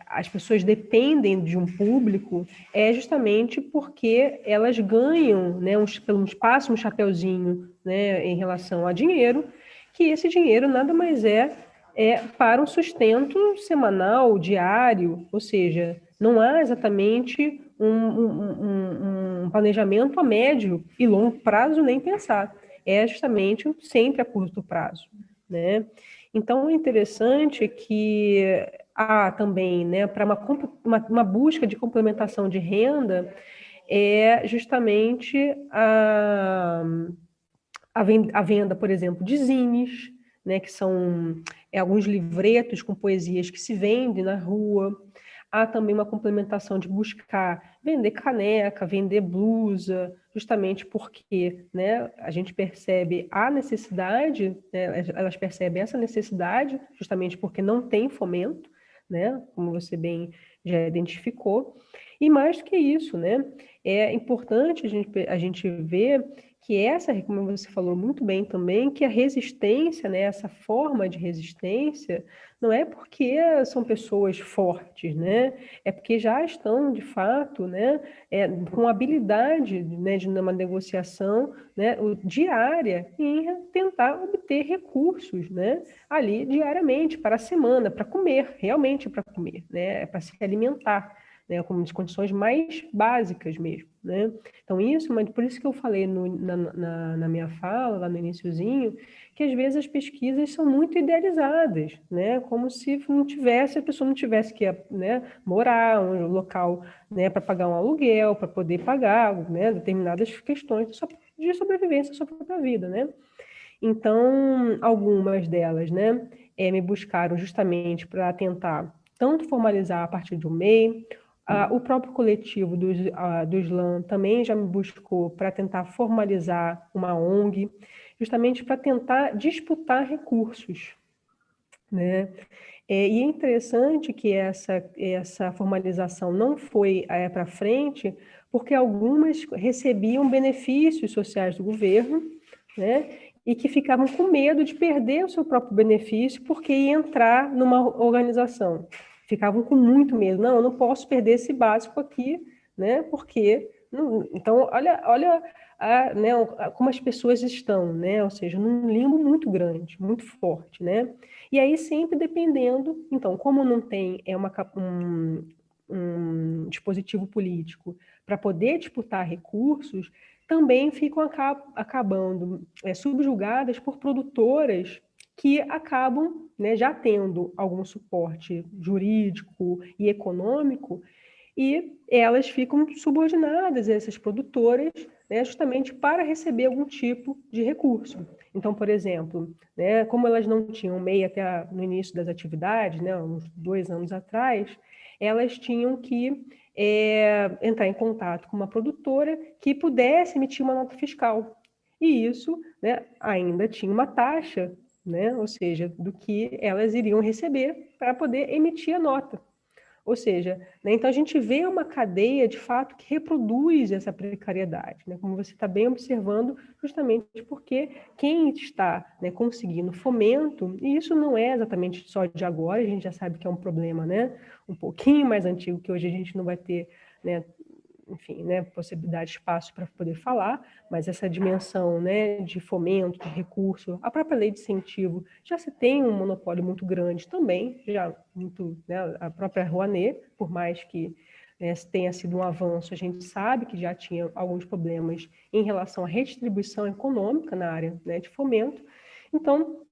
as pessoas dependem de um público, é justamente porque elas ganham, né, um espaço, um chapeuzinho, né, em relação a dinheiro, que esse dinheiro nada mais para um sustento semanal, diário, ou seja, não há exatamente um planejamento a médio e longo prazo nem pensar. É justamente sempre a curto prazo, né? Então, é interessante que há também, né, para uma busca de complementação de renda, é justamente a venda, por exemplo, de zines, né, que são alguns livretos com poesias que se vendem na rua. Há também uma complementação de buscar vender caneca, vender blusa, justamente porque, né, a gente percebe a necessidade, né, elas percebem essa necessidade, justamente porque não tem fomento, né, como você bem já identificou. E mais do que isso, né, é importante a gente ver que essa, como você falou muito bem também, que a resistência, né, essa forma de resistência, não é porque são pessoas fortes, né, é porque já estão, de fato, né, com habilidade, né, de uma negociação, né, diária em tentar obter recursos, né, ali diariamente, para a semana, para comer, realmente para comer, né, para se alimentar, né, como as condições mais básicas mesmo, né? Então isso, mas por isso que eu falei na minha fala, lá no iniciozinho, que às vezes as pesquisas são muito idealizadas, né? Como se não tivesse, a pessoa não tivesse que, né, morar um local, né, para pagar um aluguel, para poder pagar, né, determinadas questões de sobrevivência da sua própria vida, né? Então, algumas delas, né, me buscaram justamente para tentar tanto formalizar a partir do MEI. O próprio coletivo do Slam também já me buscou para tentar formalizar uma ONG, justamente para tentar disputar recursos, né? E é interessante que essa formalização não foi para frente, porque algumas recebiam benefícios sociais do governo, né? E que ficavam com medo de perder o seu próprio benefício porque ia entrar numa organização. Ficavam com muito medo. Não, eu não posso perder esse básico aqui, né? Porque... Não, então, olha né, como as pessoas estão, né? Ou seja, num limbo muito grande, muito forte, né? E aí sempre dependendo, então, como não tem um dispositivo político para poder disputar recursos, também ficam acabando subjugadas por produtoras que acabam, né, já tendo algum suporte jurídico e econômico, e elas ficam subordinadas a essas produtoras, né, justamente para receber algum tipo de recurso. Então, por exemplo, né, como elas não tinham MEI até no início das atividades, né, uns 2 anos atrás, elas tinham que entrar em contato com uma produtora que pudesse emitir uma nota fiscal. E isso, né, ainda tinha uma taxa, né, ou seja, do que elas iriam receber para poder emitir a nota. Ou seja, né, então a gente vê uma cadeia, de fato, que reproduz essa precariedade, né, como você está bem observando, justamente porque quem está, né, conseguindo fomento, e isso não é exatamente só de agora, a gente já sabe que é um problema, né, um pouquinho mais antigo, que hoje a gente não vai ter, né, enfim, né, possibilidade, espaço para poder falar, mas essa dimensão, né, de fomento, de recurso, a própria lei de incentivo, já se tem um monopólio muito grande também, já muito, né, a própria Rouanet, por mais que, né, tenha sido um avanço, a gente sabe que já tinha alguns problemas em relação à redistribuição econômica na área, né, de fomento. Então,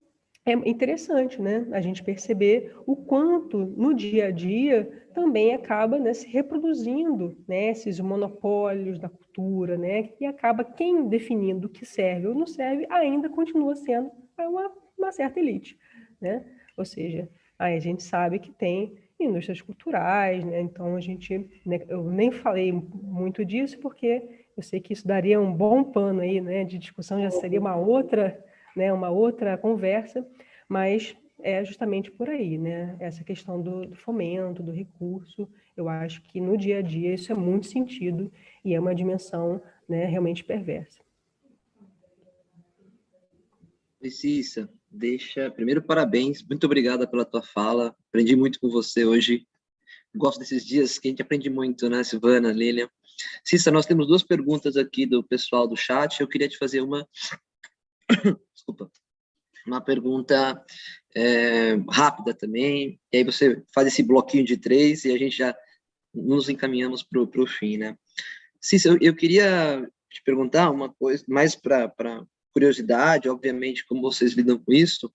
é interessante, né, a gente perceber o quanto no dia a dia também acaba, né, se reproduzindo, né, esses monopólios da cultura, né, e acaba quem definindo o que serve ou não serve ainda continua sendo uma certa elite, né? Ou seja, aí a gente sabe que tem indústrias culturais, né? Então a gente, né, eu nem falei muito disso porque eu sei que isso daria um bom pano aí, né, de discussão, já seria uma outra conversa, mas é justamente por aí, né? Essa questão do fomento, do recurso, eu acho que no dia a dia isso é muito sentido e é uma dimensão, né, realmente perversa. Cissa, primeiro, parabéns, muito obrigada pela tua fala, aprendi muito com você hoje, gosto desses dias que a gente aprende muito, né, Silvana, Lilian. Cissa, nós temos 2 perguntas aqui do pessoal do chat, eu queria te fazer uma pergunta rápida também, e aí você faz esse bloquinho de 3 e a gente já nos encaminhamos para o fim, né? Cissa, eu queria te perguntar uma coisa, mais para curiosidade, obviamente, como vocês lidam com isso,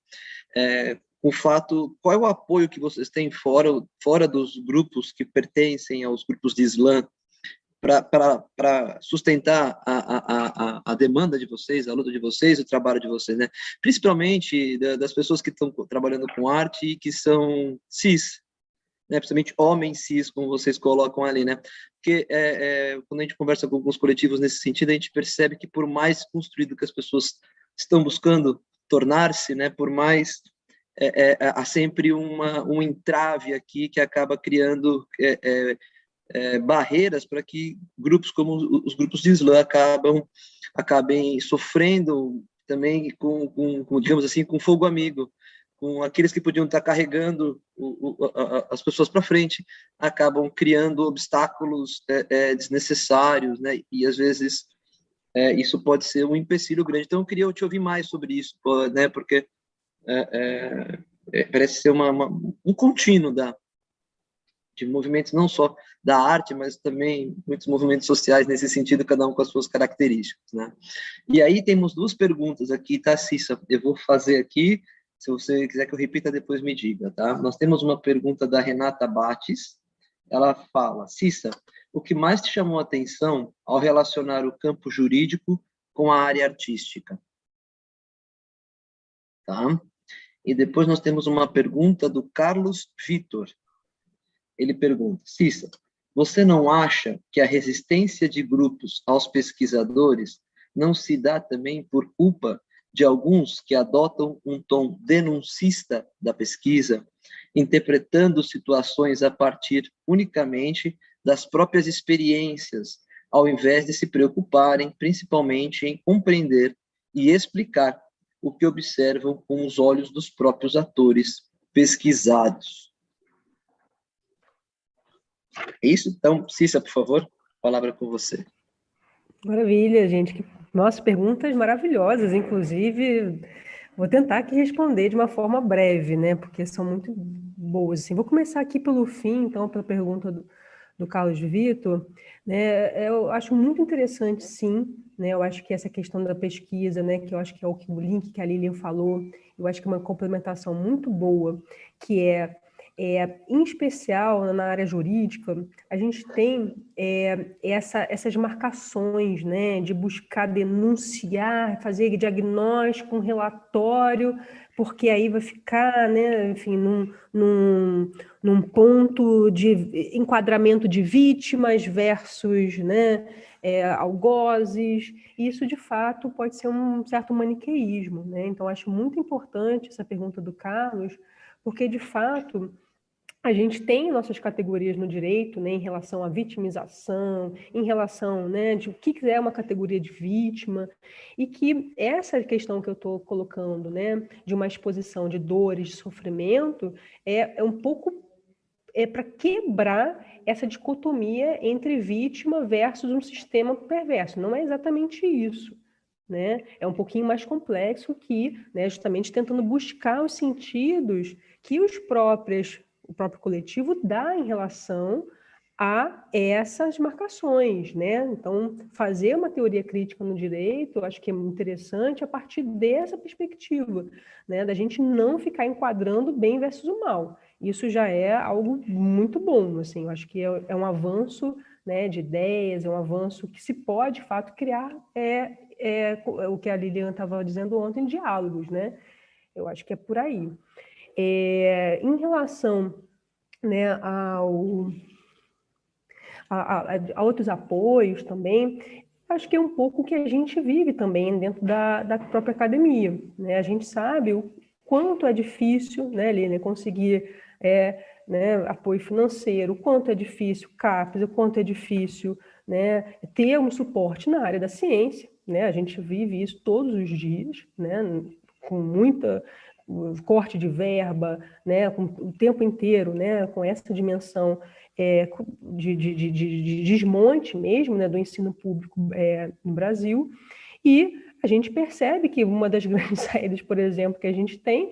o fato, qual é o apoio que vocês têm fora dos grupos que pertencem aos grupos de Islã para sustentar a demanda de vocês, a luta de vocês, o trabalho de vocês, né? Principalmente das pessoas que estão trabalhando com arte e que são cis, né? Principalmente homens cis, como vocês colocam ali, né? Porque quando a gente conversa com alguns coletivos nesse sentido, a gente percebe que por mais construído que as pessoas estão buscando tornar-se, né? Por mais há sempre um entrave aqui que acaba criando barreiras para que grupos como os grupos de Islã acabem sofrendo também com digamos assim, com fogo amigo, com aqueles que podiam estar carregando as pessoas para frente, acabam criando obstáculos desnecessários, né? E às vezes isso pode ser um empecilho grande. Então eu queria te ouvir mais sobre isso, né? Porque parece ser um contínuo de movimentos não só da arte, mas também muitos movimentos sociais nesse sentido, cada um com as suas características, né? E aí temos 2 perguntas aqui, tá, Cissa? Eu vou fazer aqui, se você quiser que eu repita, depois me diga, tá? Nós temos uma pergunta da Renata Bates, ela fala: Cissa, o que mais te chamou a atenção ao relacionar o campo jurídico com a área artística? Tá? E depois nós temos uma pergunta do Carlos Vitor. Ele pergunta: Cissa, você não acha que a resistência de grupos aos pesquisadores não se dá também por culpa de alguns que adotam um tom denuncista da pesquisa, interpretando situações a partir unicamente das próprias experiências, ao invés de se preocuparem principalmente em compreender e explicar o que observam com os olhos dos próprios atores pesquisados. É isso? Então, Cissa, por favor, a palavra é com você. Maravilha, gente. Nossa, perguntas maravilhosas, inclusive. Vou tentar aqui responder de uma forma breve, né? Porque são muito boas. Assim. Vou começar aqui pelo fim, então, pela pergunta do Carlos Vitor. Né? Eu acho muito interessante, sim. Né? Eu acho que essa questão da pesquisa, né? Que eu acho que é o link que a Lilian falou, eu acho que é uma complementação muito boa, que em especial na área jurídica, a gente tem essas marcações, né, de buscar denunciar, fazer diagnóstico, um relatório, porque aí vai ficar, né, enfim, num ponto de enquadramento de vítimas versus, né, algozes. Isso, de fato, pode ser um certo maniqueísmo, né? Então, acho muito importante essa pergunta do Carlos, porque, de fato, a gente tem nossas categorias no direito, né, em relação à vitimização, em relação, né, de o que é uma categoria de vítima, e que essa questão que eu estou colocando, né, de uma exposição de dores, de sofrimento, é um pouco para quebrar essa dicotomia entre vítima versus um sistema perverso. Não é exatamente isso. Né? É um pouquinho mais complexo que, né, justamente tentando buscar os sentidos que o próprio coletivo dá em relação a essas marcações, né? Então, fazer uma teoria crítica no direito, eu acho que é interessante a partir dessa perspectiva, né? Da gente não ficar enquadrando o bem versus o mal. Isso já é algo muito bom, assim, eu acho que é um avanço, né, de ideias, é um avanço que se pode, de fato, criar o que a Lilian estava dizendo ontem, diálogos, né? Eu acho que é por aí. Em relação, né, a outros apoios também, acho que é um pouco o que a gente vive também dentro da própria academia, né? A gente sabe o quanto é difícil, né, Lilian, conseguir né, apoio financeiro, o quanto é difícil CAPES, o quanto é difícil, né, ter um suporte na área da ciência, né? A gente vive isso todos os dias, né, com muita corte de verba, né, com o tempo inteiro, né, com essa dimensão de desmonte mesmo, né, do ensino público no Brasil. E a gente percebe que uma das grandes saídas, por exemplo, que a gente tem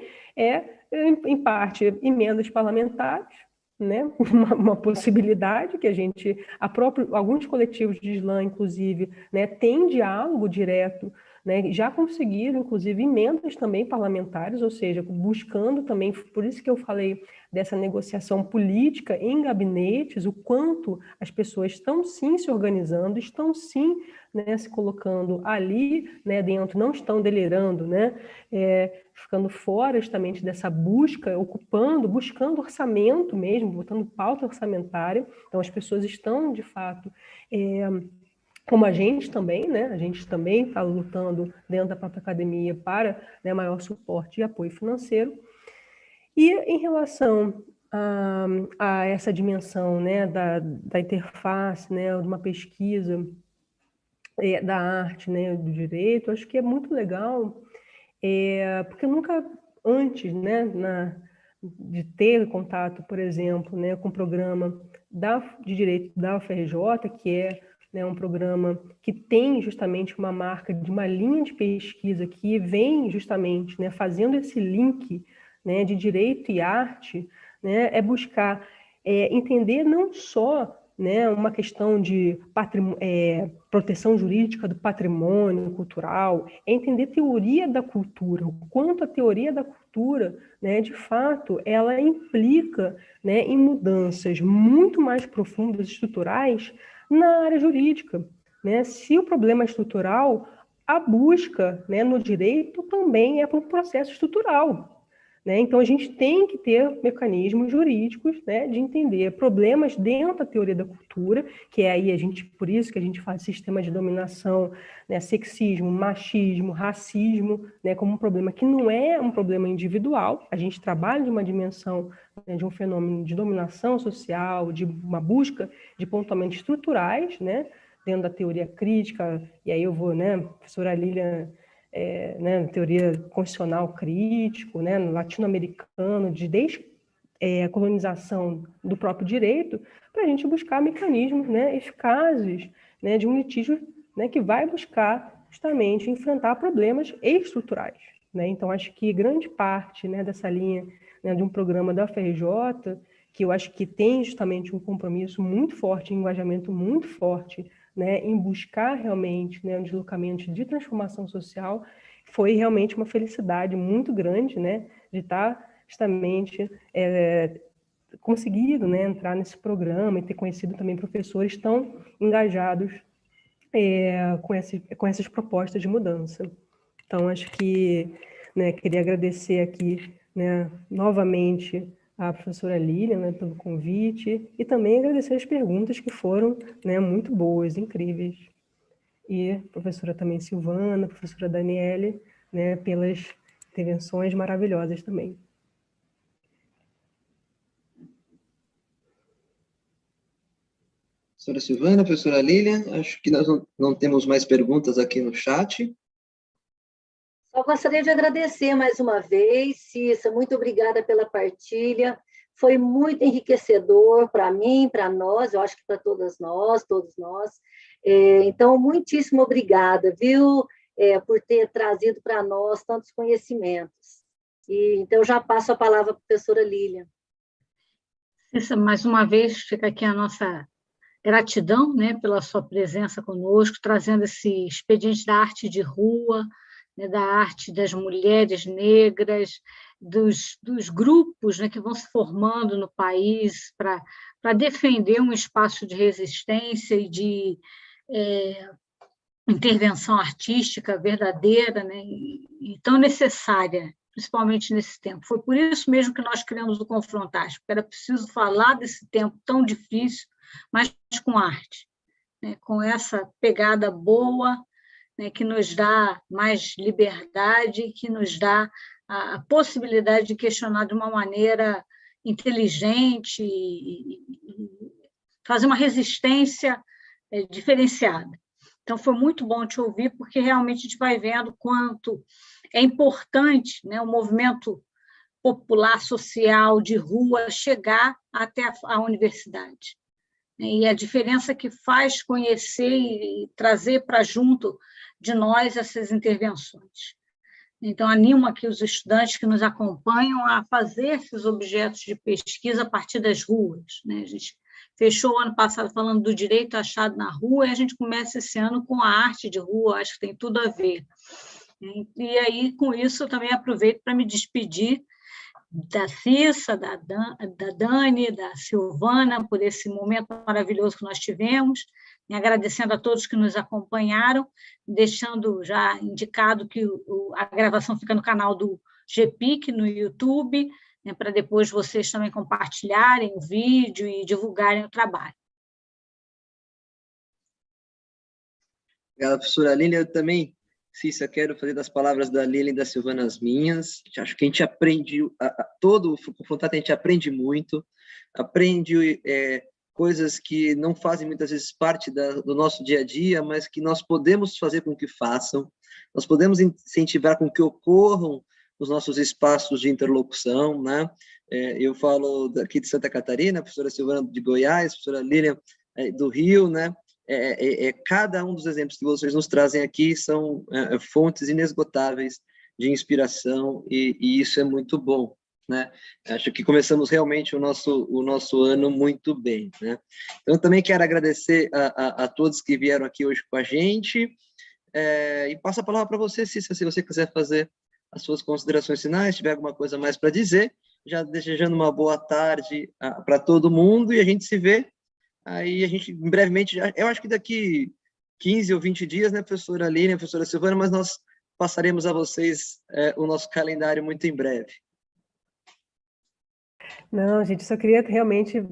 em parte, emendas parlamentares, né? Uma possibilidade que a gente, alguns coletivos de slam, inclusive, né, têm diálogo direto, né, já conseguiram, inclusive, emendas também parlamentares, ou seja, buscando também, por isso que eu falei dessa negociação política em gabinetes, o quanto as pessoas estão sim se organizando, estão sim, né, se colocando ali, né, dentro, não estão delirando, né, ficando fora justamente dessa busca, buscando orçamento mesmo, botando pauta orçamentária. Então, as pessoas estão, de fato, como a gente também, né? A gente também está lutando dentro da própria academia para, né, maior suporte e apoio financeiro. E em relação a essa dimensão, né, da interface, né, de uma pesquisa da arte, né, do direito, acho que é muito legal, porque nunca antes, né, de ter contato, por exemplo, né, com o programa de direito da UFRJ, que é, né, um programa que tem justamente uma marca de uma linha de pesquisa que vem justamente, né, fazendo esse link, né, de direito e arte, né, é buscar entender não só, né, uma questão de proteção jurídica do patrimônio cultural, é entender teoria da cultura, o quanto a teoria da cultura, né, de fato, ela implica, né, em mudanças muito mais profundas, estruturais, na área jurídica. Né? Se o problema é estrutural, a busca, né, no direito também é por um processo estrutural. né? Então, a gente tem que ter mecanismos jurídicos, né, de entender problemas dentro da teoria da cultura, que é aí por isso que a gente faz sistema de dominação, né, sexismo, machismo, racismo, né, como um problema que não é um problema individual. A gente trabalha de uma dimensão, né, de um fenômeno de dominação social, de uma busca de pontuamentos estruturais, né, dentro da teoria crítica, e aí eu vou, né, professora Lilian, né, teoria constitucional crítico, né, no latino-americano, desde a colonização do próprio direito, para a gente buscar mecanismos, né, eficazes, né, de um litígio, né, que vai buscar justamente enfrentar problemas estruturais, né? Então, acho que grande parte, né, dessa linha, né, de um programa da UFRJ, que eu acho que tem justamente um compromisso muito forte, um engajamento muito forte, né, em buscar realmente, né, um deslocamento de transformação social, foi realmente uma felicidade muito grande, né, de estar justamente conseguido, né, entrar nesse programa e ter conhecido também professores tão engajados com essas propostas de mudança. Então, acho que, né, queria agradecer aqui, né, novamente a professora Lilian, né, pelo convite, e também agradecer as perguntas que foram, né, muito boas, incríveis. E a professora também Silvana, a professora Daniele, né, pelas intervenções maravilhosas também. Professora Silvana, professora Lilian, acho que nós não temos mais perguntas aqui no chat. Só gostaria de agradecer mais uma vez, Cissa, muito obrigada pela partilha, foi muito enriquecedor para mim, para nós, eu acho que para todos nós. Então, muitíssimo obrigada, viu, por ter trazido para nós tantos conhecimentos. Então, já passo a palavra para a professora Lilian. Cissa, mais uma vez, fica aqui a nossa gratidão, né, pela sua presença conosco, trazendo esse expediente da arte de rua, né, da arte das mulheres negras, dos grupos, né, que vão se formando no país para defender um espaço de resistência e de intervenção artística verdadeira, né, e tão necessária, principalmente nesse tempo. Foi por isso mesmo que nós criamos o Confrontar, porque era preciso falar desse tempo tão difícil, mas com arte, né, com essa pegada boa, né, que nos dá mais liberdade, que nos dá a possibilidade de questionar de uma maneira inteligente e fazer uma resistência diferenciada. Então, foi muito bom te ouvir, porque realmente a gente vai vendo quanto é importante, né, o movimento popular, social, de rua, chegar até a universidade. E a diferença que faz conhecer e trazer para junto de nós essas intervenções. Então, animo aqui os estudantes que nos acompanham a fazer esses objetos de pesquisa a partir das ruas, né? A gente fechou o ano passado falando do direito achado na rua, e a gente começa esse ano com a arte de rua, acho que tem tudo a ver. E aí, com isso, eu também aproveito para me despedir da Cissa, da Dani, da Silvana, por esse momento maravilhoso que nós tivemos, e agradecendo a todos que nos acompanharam, deixando já indicado que a gravação fica no canal do GPIC, no YouTube, né, para depois vocês também compartilharem o vídeo e divulgarem o trabalho. Obrigada, professora Lilian. Eu também, Cissa, quero fazer das palavras da Lilian e da Silvana as minhas. Acho que a gente aprende, todo o Confrontar a gente aprende muito, aprende coisas que não fazem muitas vezes parte do nosso dia a dia, mas que nós podemos fazer com que façam, nós podemos incentivar com que ocorram os nossos espaços de interlocução, né? Eu falo daqui de Santa Catarina, a professora Silvana de Goiás, a professora Lilian do Rio, né? Cada um dos exemplos que vocês nos trazem aqui são fontes inesgotáveis de inspiração, e isso é muito bom, né? Acho que começamos realmente o nosso ano muito bem, né? Então, também quero agradecer a todos que vieram aqui hoje com a gente, e passo a palavra para você, Cissa, se você quiser fazer as suas considerações finais, se tiver alguma coisa mais para dizer, já desejando uma boa tarde para todo mundo, e a gente se vê. Aí a gente, brevemente, eu acho que daqui 15 ou 20 dias, né, professora Lilian, professora Silvana, mas nós passaremos a vocês o nosso calendário muito em breve. Não, gente, só queria realmente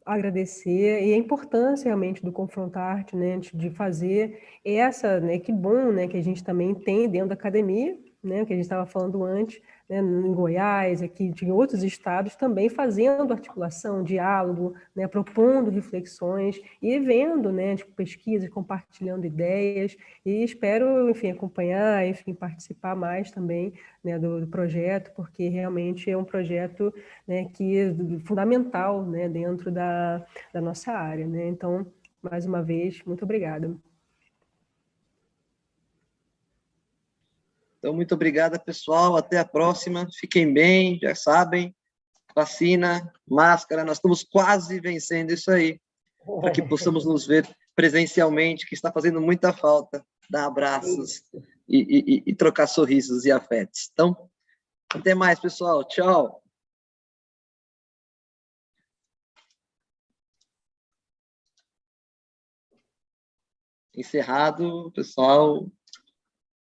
agradecer e a importância realmente do Confrontarte, né, de fazer essa, né, que bom, né, que a gente também tem dentro da academia, né, que a gente estava falando antes, né, em Goiás, aqui de outros estados também fazendo articulação, diálogo, né, propondo reflexões e vendo, né, tipo, pesquisas, compartilhando ideias e espero, enfim, acompanhar, enfim, participar mais também, né, do projeto, porque realmente é um projeto, né, que é fundamental, né, dentro da nossa área, né? Então, mais uma vez, muito obrigada. Então, muito obrigada, pessoal. Até a próxima. Fiquem bem, já sabem. Vacina, máscara, nós estamos quase vencendo isso aí, para que possamos nos ver presencialmente, que está fazendo muita falta, dar abraços e trocar sorrisos e afetos. Então, até mais, pessoal. Tchau. Encerrado, pessoal.